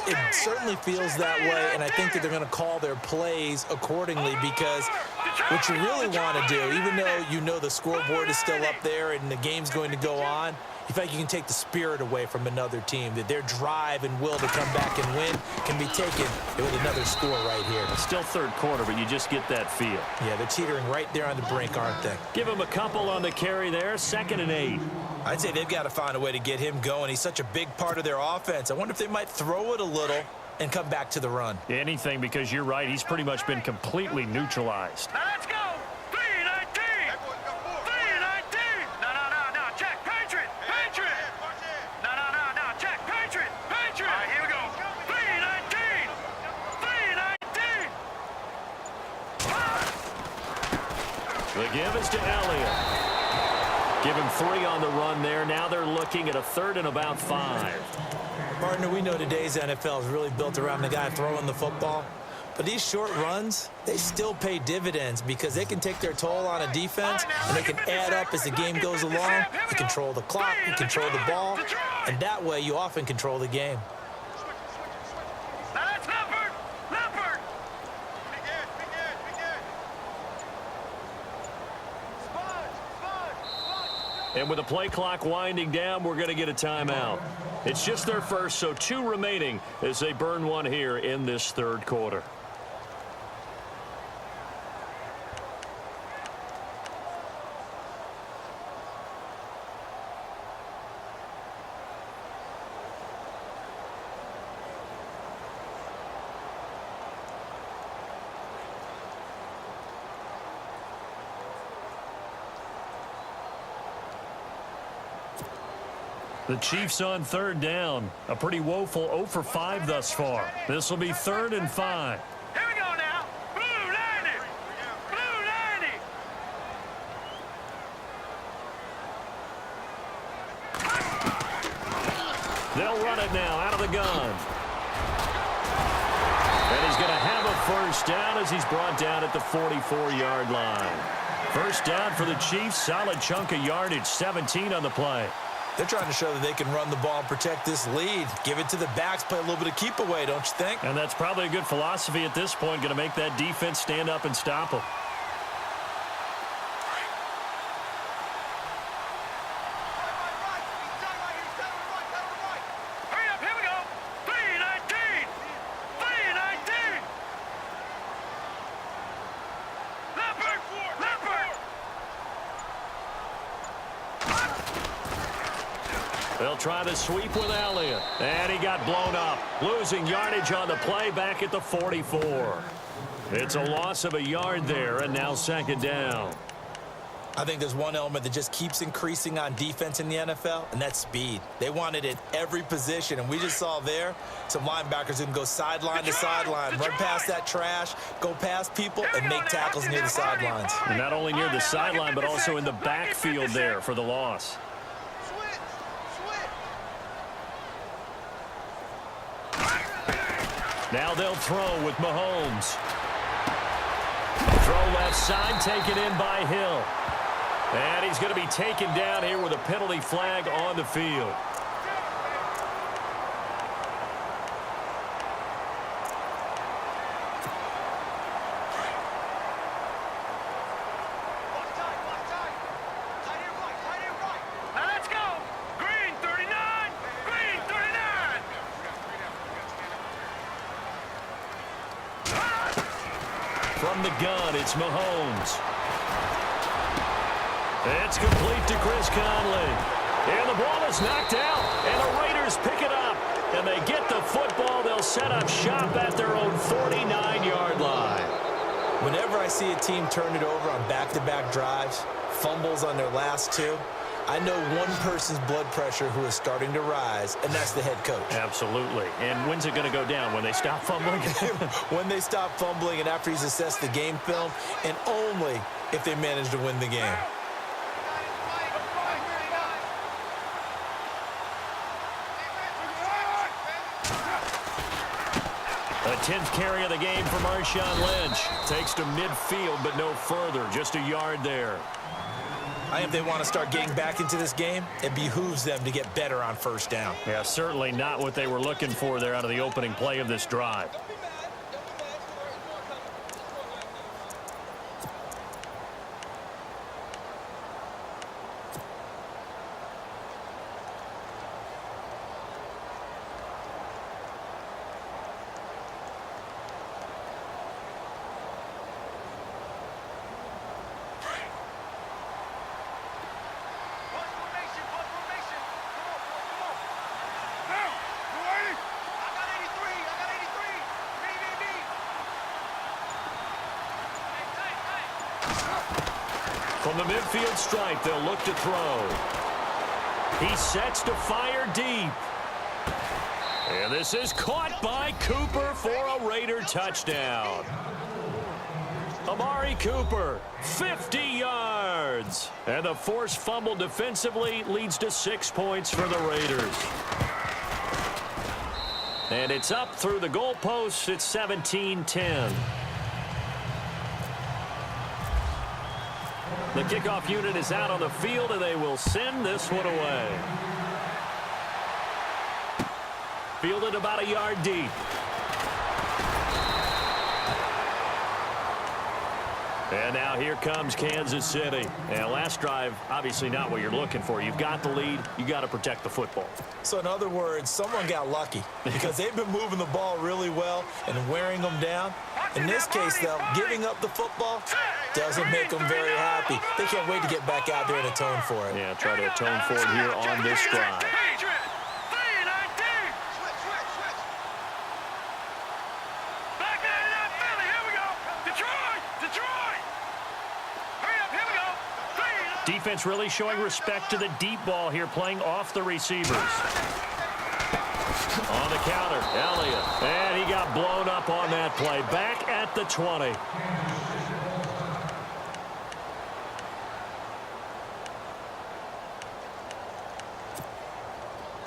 It certainly feels that way, and I think that they're going to call their plays accordingly, because what you really want to do, even though you know the scoreboard is still up there and the game's going to go on, you feel like you can take the spirit away from another team, that their drive and will to come back and win can be taken with another score right here. It's still 3rd quarter, but you just get that feel. Yeah, they're teetering right there on the brink, aren't they? Give him a couple on the carry there, 2nd and 8. I'd say they've got to find a way to get him going. He's such a big part of their offense. I wonder if they might throw it a little and come back to the run. Anything, because you're right, he's pretty much been completely neutralized. Now let's go. 3-19. 3-19. No. Check. Patriot. No. Check. Patriot. All right, here we go. 3-19. 3-19. The give is to Elliott. Give him 3 on the run there. Now they're looking at a 3rd and about 5. Partner, we know today's NFL is really built around the guy throwing the football. But these short runs, they still pay dividends, because they can take their toll on a defense, and they can add up as the game goes along. You control the clock, you control the ball, and that way you often control the game. Now that's Leopard. And with the play clock winding down, we're going to get a timeout. It's just their first, so 2 remaining as they burn one here in this 3rd quarter. The Chiefs on 3rd down. A pretty woeful 0 for 5 thus far. This will be 3rd and 5. Here we go now. Blue 90. Blue 90. They'll run it now out of the gun. And he's going to have a 1st down as he's brought down at the 44-yard line. 1st down for the Chiefs. Solid chunk of yardage. 17 on the play. They're trying to show that they can run the ball and protect this lead. Give it to the backs, play a little bit of keep away, don't you think? And that's probably a good philosophy at this point. Going to make that defense stand up and stop them. Hurry up, here we go. 3-19. 3-19. Leopard. They'll try to sweep with Elliott. And he got blown up. Losing yardage on the play back at the 44. It's a loss of a yard there, and now 2nd down. I think there's one element that just keeps increasing on defense in the NFL, and that's speed. They want it at every position, and we just saw there some linebackers who can go sideline to sideline, run past that trash, go past people, and make tackles near the sidelines. And not only near the sideline, but also in the backfield there for the loss. Now they'll throw with Mahomes. Throw left side, taken in by Hill. And he's going to be taken down here with a penalty flag on the field. Now let's go. Green 39. Green 39. From the gun, it's Mahomes. It's complete to Chris Conley. And the ball is knocked out, and the Raiders pick it up. And they get the football. They'll set up shop at their own 49-yard line. Whenever I see a team turn it over on back-to-back drives, fumbles on their last two, I know one person's blood pressure who is starting to rise, and that's the head coach. Absolutely. And when's it going to go down? When they stop fumbling? When they stop fumbling and after he's assessed the game film, and only if they manage to win the game. A 10th carry of the game for Marshawn Lynch. Takes to midfield, but no further. Just a yard there. If they want to start getting back into this game, it behooves them to get better on first down. Yeah, certainly not what they were looking for there out of the opening play of this drive. From the midfield stripe, they'll look to throw. He sets to fire deep. And this is caught by Cooper for a Raider touchdown. Amari Cooper, 50 yards. And the forced fumble defensively leads to 6 points for the Raiders. And it's up through the goalposts. It's 17-10. The kickoff unit is out on the field, and they will send this one away. Fielded about a yard deep. And now here comes Kansas City. And last drive, obviously not what you're looking for. You've got the lead. You got to protect the football. So in other words, someone got lucky because they've been moving the ball really well and wearing them down. In this case, though, giving up the football doesn't make them very happy. They can't wait to get back out there and atone for it. Yeah, try to atone for it here on this drive. Defense really showing respect to the deep ball here, playing off the receivers. On the counter, Elliott. And he got blown up on that play. Back at the 20.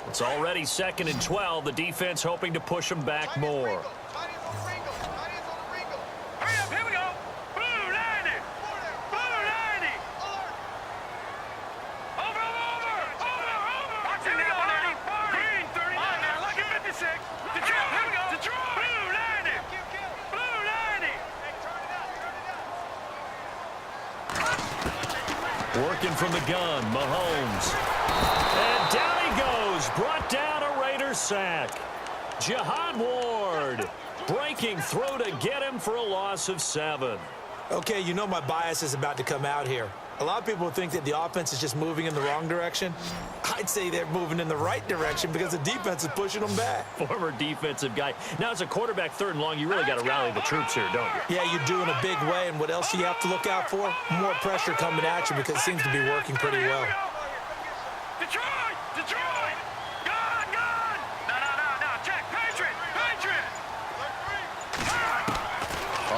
It's already 2nd and 12. The defense hoping to push them back more. Working from the gun, Mahomes. And down he goes. Brought down a Raiders sack. Jihad Ward breaking through to get him for a loss of 7. Okay, you know my bias is about to come out here. A lot of people think that the offense is just moving in the wrong direction. I'd say they're moving in the right direction because the defense is pushing them back. Former defensive guy. Now, as a quarterback, 3rd and long, you really got to rally the troops here, don't you? Yeah, you do in a big way. And what else do you have to look out for? More pressure coming at you because it seems to be working pretty well. Detroit! Detroit! Gone! Gone! No. Check. Patriot! Patriot!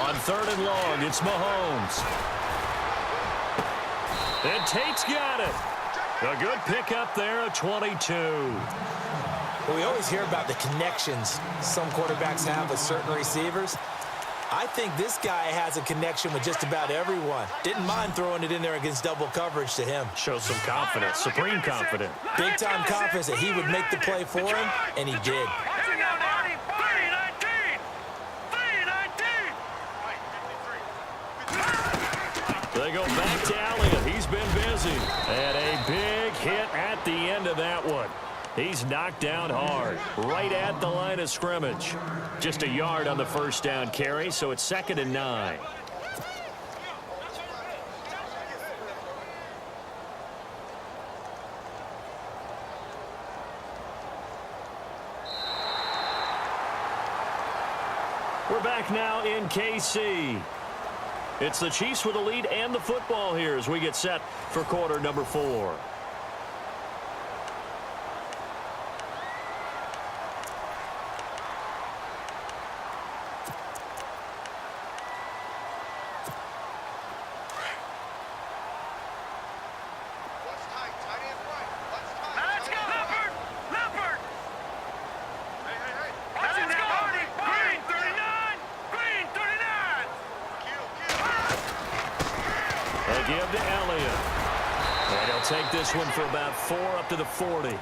On 3rd and long, it's Mahomes. And Tate's got it. A good pickup there at 22. Well, we always hear about the connections some quarterbacks have with certain receivers. I think this guy has a connection with just about everyone. Didn't mind throwing it in there against double coverage to him. Shows some confidence, supreme confidence. Big-time confidence that he would make the play for him, and he did. They go back to Elliott. He's been busy. And a big hit at the end of that one. He's knocked down hard, right at the line of scrimmage. Just a yard on the 1st down carry, so it's 2nd and 9. We're back now in KC. It's the Chiefs with the lead and the football here as we get set for quarter number 4. Give to Elliott. And he'll take this one for about 4 up to the 40. All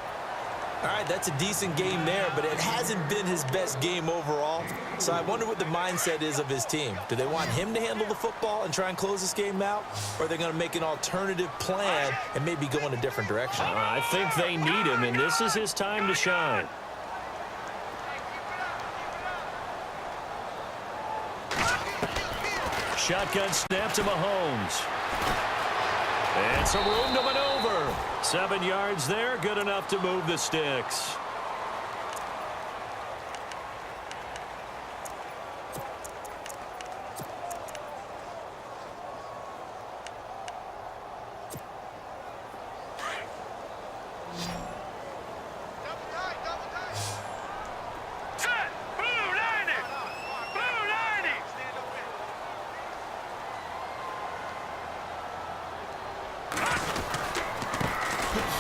right, that's a decent game there, but it hasn't been his best game overall. So I wonder what the mindset is of his team. Do they want him to handle the football and try and close this game out? Or are they going to make an alternative plan and maybe go in a different direction? I think they need him, and this is his time to shine. Shotgun snap to Mahomes. And some room to maneuver. 7 yards there, good enough to move the sticks.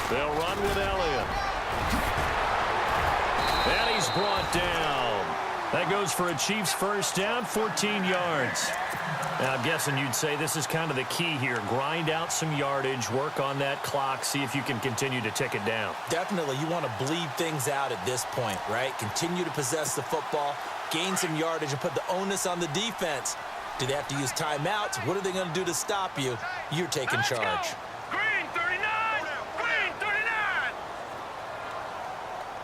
They'll run with Elliott. And he's brought down. That goes for a Chiefs 1st down, 14 yards. Now, I'm guessing you'd say this is kind of the key here. Grind out some yardage, work on that clock, see if you can continue to tick it down. Definitely, you want to bleed things out at this point, right? Continue to possess the football, gain some yardage, and put the onus on the defense. Do they have to use timeouts? What are they going to do to stop you? You're taking charge. Green 39! Green 39!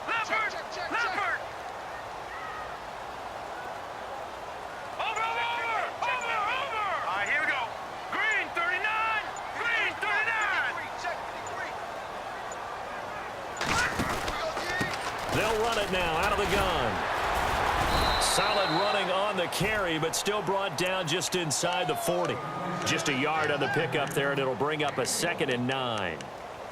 Leopard! Leopard! Over! All right, here we go. Green 39! Green 39! They'll run it now out of the gun. Solid running on the carry, but still brought down just inside the 40. Just a yard on the pickup there, and it'll bring up a 2nd and 9.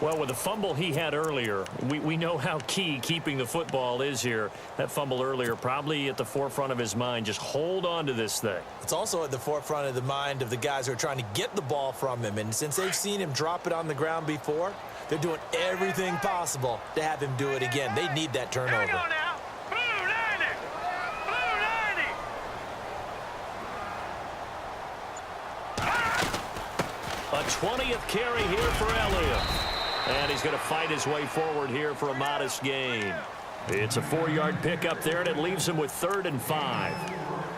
Well, with the fumble he had earlier, we know how key keeping the football is here. That fumble earlier probably at the forefront of his mind. Just hold on to this thing. It's also at the forefront of the mind of the guys who are trying to get the ball from him. And since they've seen him drop it on the ground before, they're doing everything possible to have him do it again. They need that turnover. Here we go now. Blue 90! Blue 90! A 20th carry here for Elliott. And he's going to fight his way forward here for a modest gain. It's a 4-yard pickup there, and it leaves him with 3rd and 5.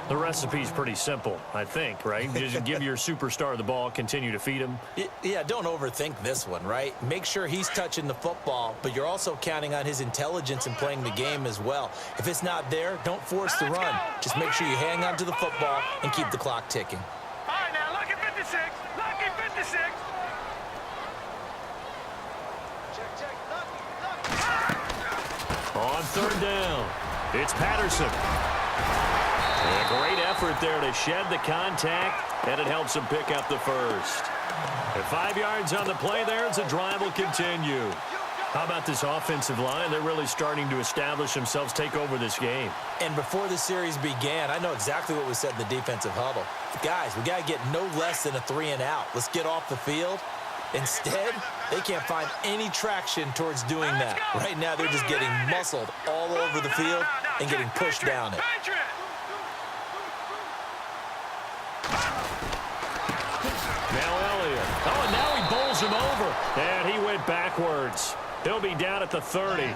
The recipe's pretty simple, I think, right? Just give your superstar the ball, continue to feed him. Yeah, don't overthink this one, right? Make sure he's touching the football, but you're also counting on his intelligence in playing the game as well. If it's not there, don't force the run. Just make sure you hang on to the football and keep the clock ticking. All right, now, lucky 56. Lucky 56. On third down, it's Patterson. And a great effort there to shed the contact, and it helps him pick up the first. And 5 yards on the play there as the drive will continue. How about this offensive line? They're really starting to establish themselves, take over this game. And before the series began, I know exactly what we said in the defensive huddle. Guys, we got to get no less than a 3-and-out. Let's get off the field. Instead, they can't find any traction towards doing that. Right now, they're just getting muscled all over the field and getting pushed down it. Now Elliott. Oh, and now he bowls him over. And he went backwards. He'll be down at the 30.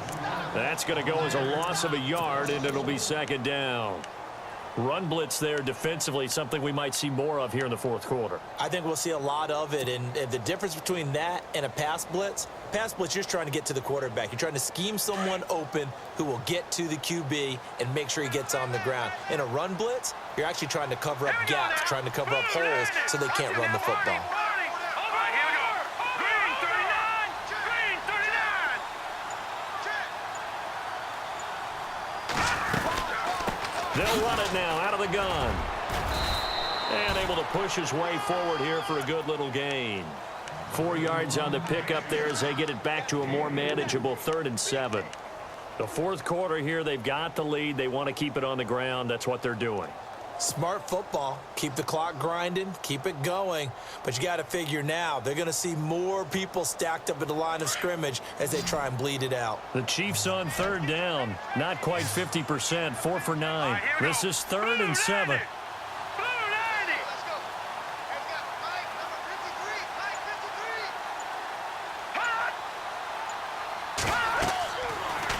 That's going to go as a loss of a yard, and it'll be second down. Run blitz there defensively, something we might see more of here in the fourth quarter. I think we'll see a lot of it, and the difference between that and a pass blitz, you're just trying to get to the quarterback. You're trying to scheme someone open who will get to the QB and make sure he gets on the ground. In a run blitz, you're actually trying to cover up gaps, trying to cover up holes so they can't run the football. They'll run it now out of the gun. And able to push his way forward here for a good little gain. 4 yards on the pickup there as they get it back to a more manageable 3rd and 7. The fourth quarter here, they've got the lead. They want to keep it on the ground. That's what they're doing. Smart football. Keep the clock grinding. Keep it going. But you got to figure now, they're going to see more people stacked up at the line of scrimmage as they try and bleed it out. The Chiefs on third down. Not quite 50%. 4 for 9. This is 3rd and 7.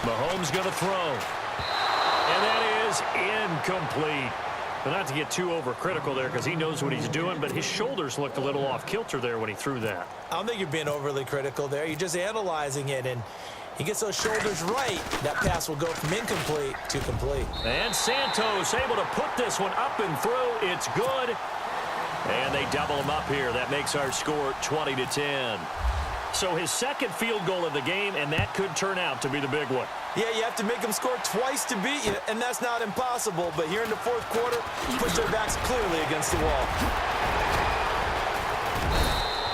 Mahomes going to throw. And that is incomplete. But not to get too overcritical there because he knows what he's doing, but his shoulders looked a little off kilter there when he threw that. I don't think you're being overly critical there. You're just analyzing it, and he gets those shoulders right. That pass will go from incomplete to complete. And Santos able to put this one up and through. It's good. And they double him up here. That makes our score 20-10. So his second field goal of the game, and that could turn out to be the big one. Yeah, you have to make them score twice to beat you, and that's not impossible. But here in the fourth quarter, put their backs clearly against the wall.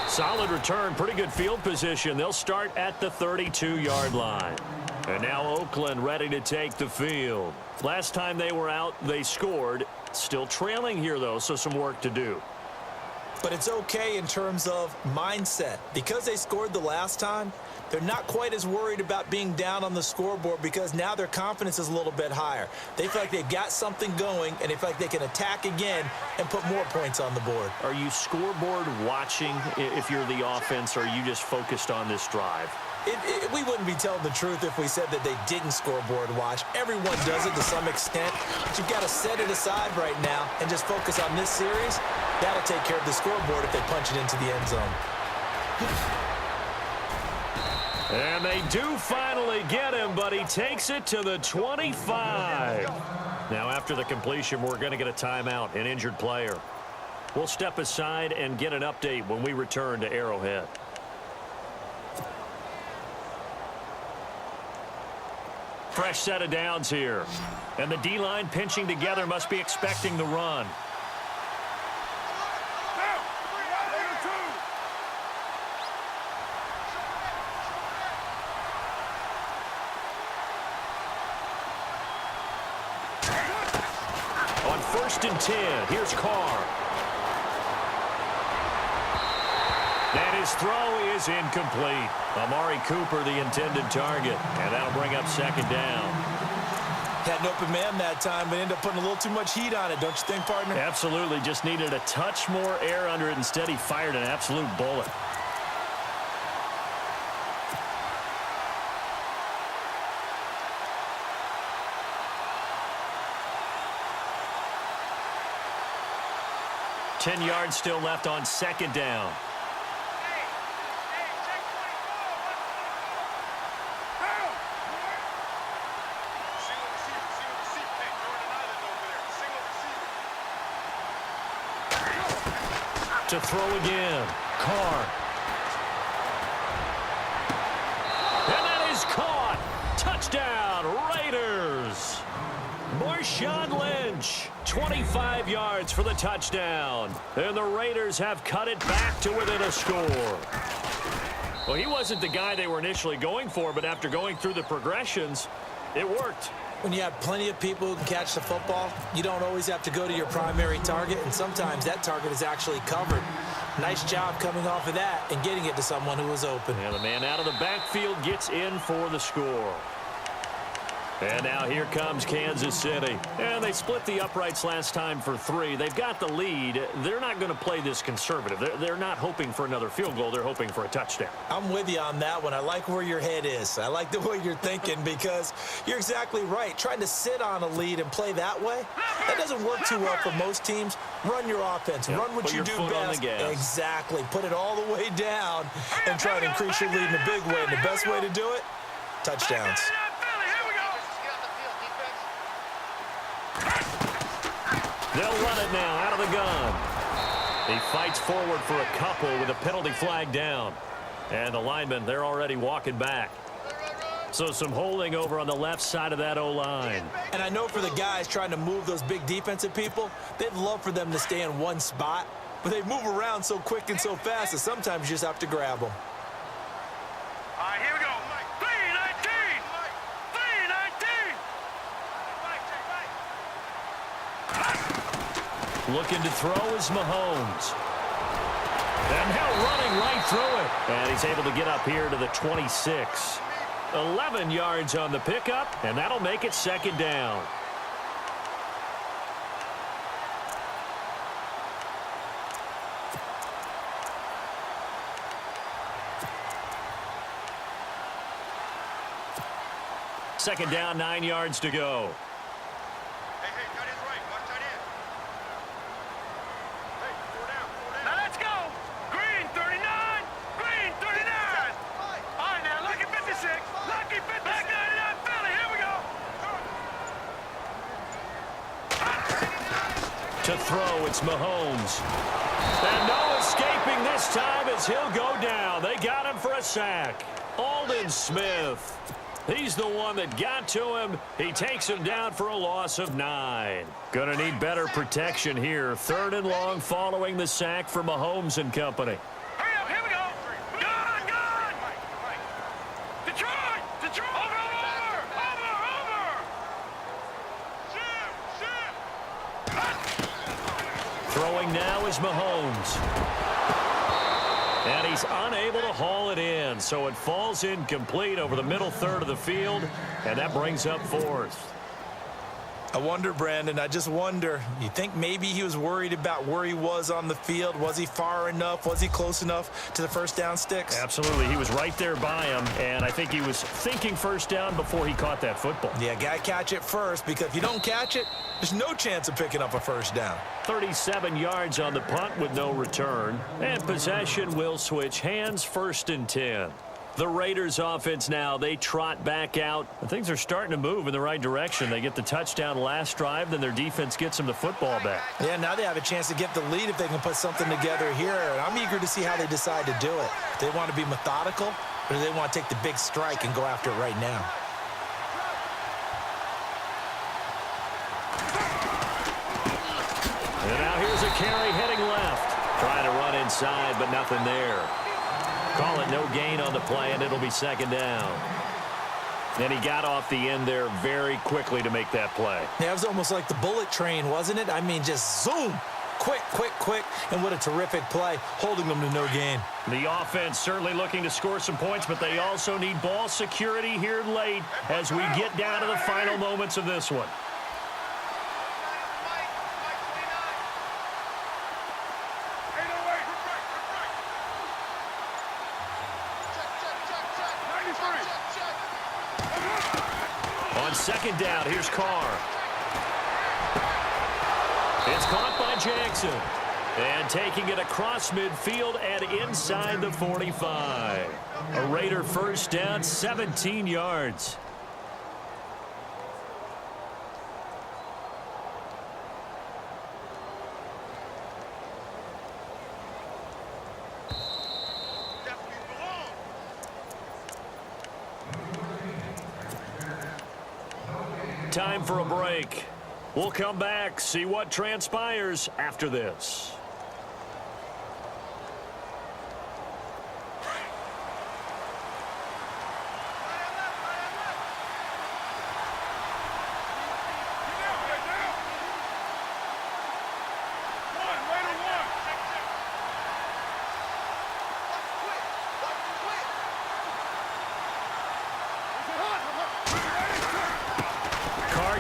Solid return, pretty good field position. They'll start at the 32-yard line. And now Oakland ready to take the field. Last time they were out, they scored. Still trailing here, though, so some work to do. But it's okay in terms of mindset. Because they scored the last time, they're not quite as worried about being down on the scoreboard because now their confidence is a little bit higher. They feel like they've got something going, and they feel like they can attack again and put more points on the board. Are you scoreboard watching if you're the offense, or are you just focused on this drive? We wouldn't be telling the truth if we said that they didn't scoreboard watch. Everyone does it to some extent, but you've got to set it aside right now and just focus on this series. That'll take care of the scoreboard if they punch it into the end zone. And they do finally get him, but he takes it to the 25. Now, after the completion, we're going to get a timeout, an injured player. We'll step aside and get an update when we return to Arrowhead. Fresh set of downs here. And the D-line pinching together must be expecting the run. On 1st and 10, here's Carr. And his throw is incomplete. Amari Cooper, the intended target. And that'll bring up second down. Had an open man that time, but ended up putting a little too much heat on it, don't you think, partner? Absolutely. Just needed a touch more air under it. Instead, he fired an absolute bullet. Ten yards still left on second down. To throw again. Carr. Marshawn Lynch, 25 yards for the touchdown. And the Raiders have cut it back to within a score. Well, he wasn't the guy they were initially going for, but after going through the progressions, it worked. When you have plenty of people who can catch the football, you don't always have to go to your primary target, and sometimes that target is actually covered. Nice job coming off of that and getting it to someone who was open. And the man out of the backfield gets in for the score. And now here comes Kansas City. And they split the uprights last time for 3. They've got the lead. They're not going to play this conservative. They're not hoping for another field goal. They're hoping for a touchdown. I'm with you on that one. I like where your head is. I like the way you're thinking because you're exactly right. Trying to sit on a lead and play that way, that doesn't work too well for most teams. Run your offense. Yep. Run what Put you your do foot best. on the gas. Exactly. Put it all the way down and try to increase your lead in a big way. And the best way to do it, touchdowns. They'll run it now out of the gun. He fights forward for a couple with a penalty flag down. And the linemen, they're already walking back. So some holding over on the left side of that O-line. And I know for the guys trying to move those big defensive people, they'd love for them to stay in one spot. But they move around so quick and so fast that sometimes you just have to grab them. All right, here we go. 3-19. 3-19. Looking to throw is Mahomes. And now running right through it. And he's able to get up here to the 26. 11 yards on the pickup, and that'll make it second down. Second down, 9 yards to go. Hey, tight end's right. Watch tight end. Hey, 4 down. Now let's go. Green 39. Green 39. All right, now lucky 56. Lucky 56. Back 99 Philly. Here we go. To throw, it's Mahomes. And no escaping this time as he'll go down. They got him for a sack. Aldon Smith. He's the one that got to him. He takes him down for a loss of 9. Gonna need better protection here. 3rd and long following the sack for Mahomes and company. Hurry up. Here we go. Gun. Detroit. Over. Shoot. Throwing now is Mahomes. And he's unable to haul it in, so it falls incomplete over the middle third of the field, and that brings up 4th. I wonder, Brandon, I just wonder, you think maybe he was worried about where he was on the field? Was he far enough? Was he close enough to the first down sticks? Absolutely. He was right there by him, and I think he was thinking first down before he caught that football. Yeah, got to catch it first, because if you don't catch it, there's no chance of picking up a first down. 37 yards on the punt with no return, and possession will switch hands, 1st and 10. The Raiders offense now, they trot back out. And things are starting to move in the right direction. They get the touchdown last drive, then their defense gets them the football back. Yeah, now they have a chance to get the lead if they can put something together here. And I'm eager to see how they decide to do it. Do they want to be methodical, or do they want to take the big strike and go after it right now? And now here's a carry heading left. Trying to run inside, but nothing there. Call it no gain on the play, and it'll be second down. And he got off the end there very quickly to make that play. Yeah, it was almost like the bullet train, wasn't it? I mean, just zoom. Quick. And what a terrific play, holding them to no gain. The offense certainly looking to score some points, but they also need ball security here late as we get down to the final moments of this one. On second down, here's Carr. It's caught by Jackson. And taking it across midfield and inside the 45. A Raider first down, 17 yards. Time for a break. We'll come back, see what transpires after this.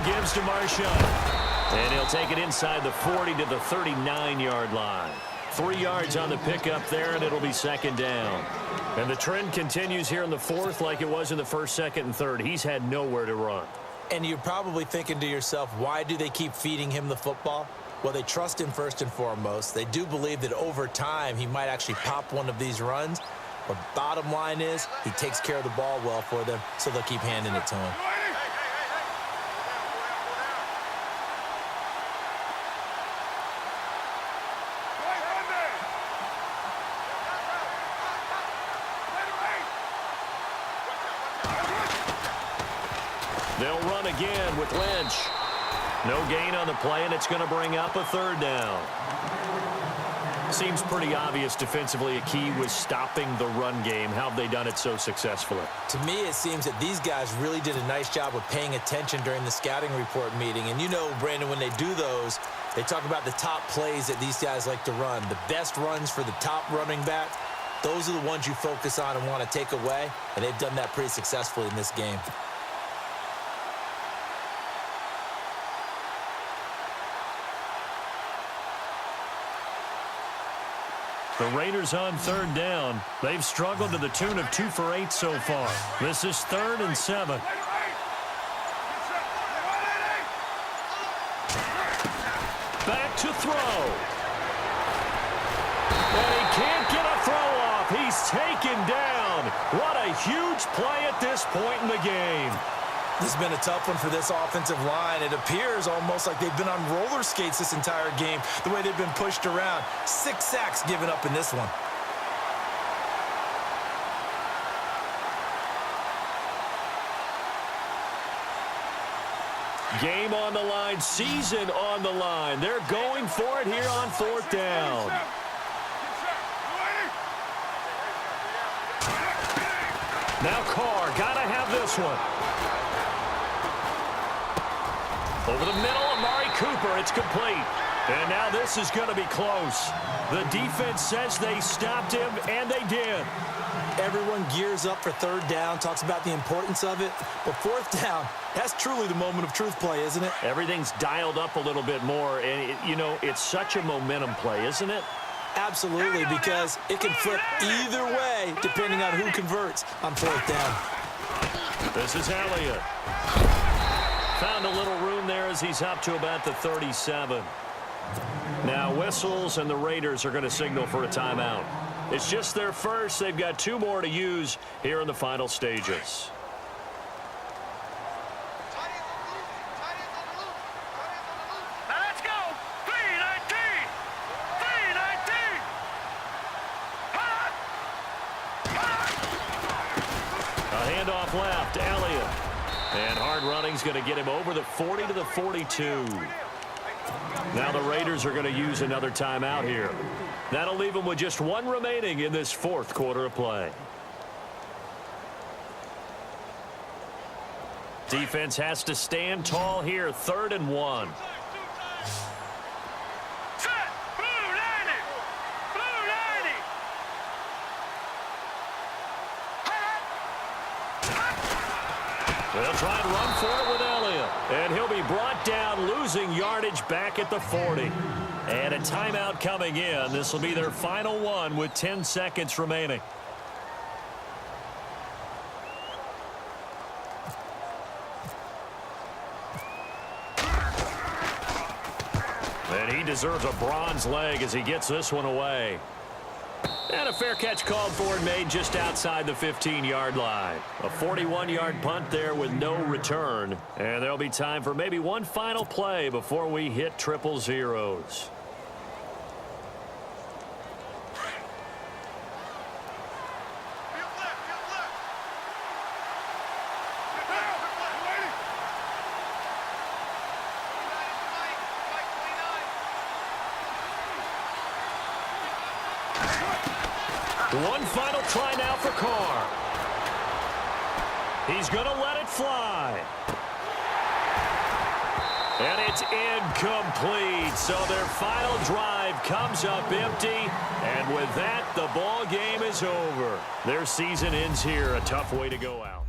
Gives to Marshawn. And he'll take it inside the 40 to the 39-yard line. 3 yards on the pickup there, and it'll be second down. And the trend continues here in the fourth like it was in the first, second, and third. He's had nowhere to run. And you're probably thinking to yourself, why do they keep feeding him the football? Well, they trust him first and foremost. They do believe that over time he might actually pop one of these runs. But bottom line is he takes care of the ball well for them, so they'll keep handing it to him. They'll run again with Lynch. No gain on the play, and it's going to bring up a third down. Seems pretty obvious defensively a key was stopping the run game. How have they done it so successfully? To me, it seems that these guys really did a nice job of paying attention during the scouting report meeting. And you know, Brandon, when they do those, they talk about the top plays that these guys like to run. The best runs for the top running back, those are the ones you focus on and want to take away. And they've done that pretty successfully in this game. The Raiders on third down. They've struggled to the tune of 2 for 8 so far. This is 3rd and 7. Back to throw. And he can't get a throw off. He's taken down. What a huge play at this point in the game. This has been a tough one for this offensive line. It appears almost like they've been on roller skates this entire game, the way they've been pushed around. 6 sacks given up in this one. Game on the line, season on the line. They're going for it here on 4th down. Now Carr, gotta have this one. Over the middle, Amari Cooper, it's complete. And now this is going to be close. The defense says they stopped him, and they did. Everyone gears up for 3rd down, talks about the importance of it. But 4th down, that's truly the moment of truth play, isn't it? Everything's dialed up a little bit more, and, you know, it's such a momentum play, isn't it? Absolutely, because it can flip either way depending on who converts on 4th down. This is Elliott. Found a little room there as he's up to about the 37. Now whistles, and the Raiders are going to signal for a timeout. It's just their first. They've got 2 more to use here in the final stages. Now let's go. 319. 319. A handoff left, Elliott. And hard running's going to get him over the 40 to the 42. Now the Raiders are going to use another timeout here. That'll leave them with just 1 remaining in this 4th quarter of play. Defense has to stand tall here, 3rd and 1. Set. Blue 90. Blue 90. They'll try and run for it with Elliott. And he'll be brought down, losing yardage back at the 40. And a timeout coming in. This will be their final one with 10 seconds remaining. And he deserves a bronze leg as he gets this one away. And a fair catch called for and made just outside the 15-yard line. A 41-yard punt there with no return. And there'll be time for maybe one final play before we hit triple zeros. One final try now for Carr. He's going to let it fly. And it's incomplete. So their final drive comes up empty. And with that, the ball game is over. Their season ends here. A tough way to go out.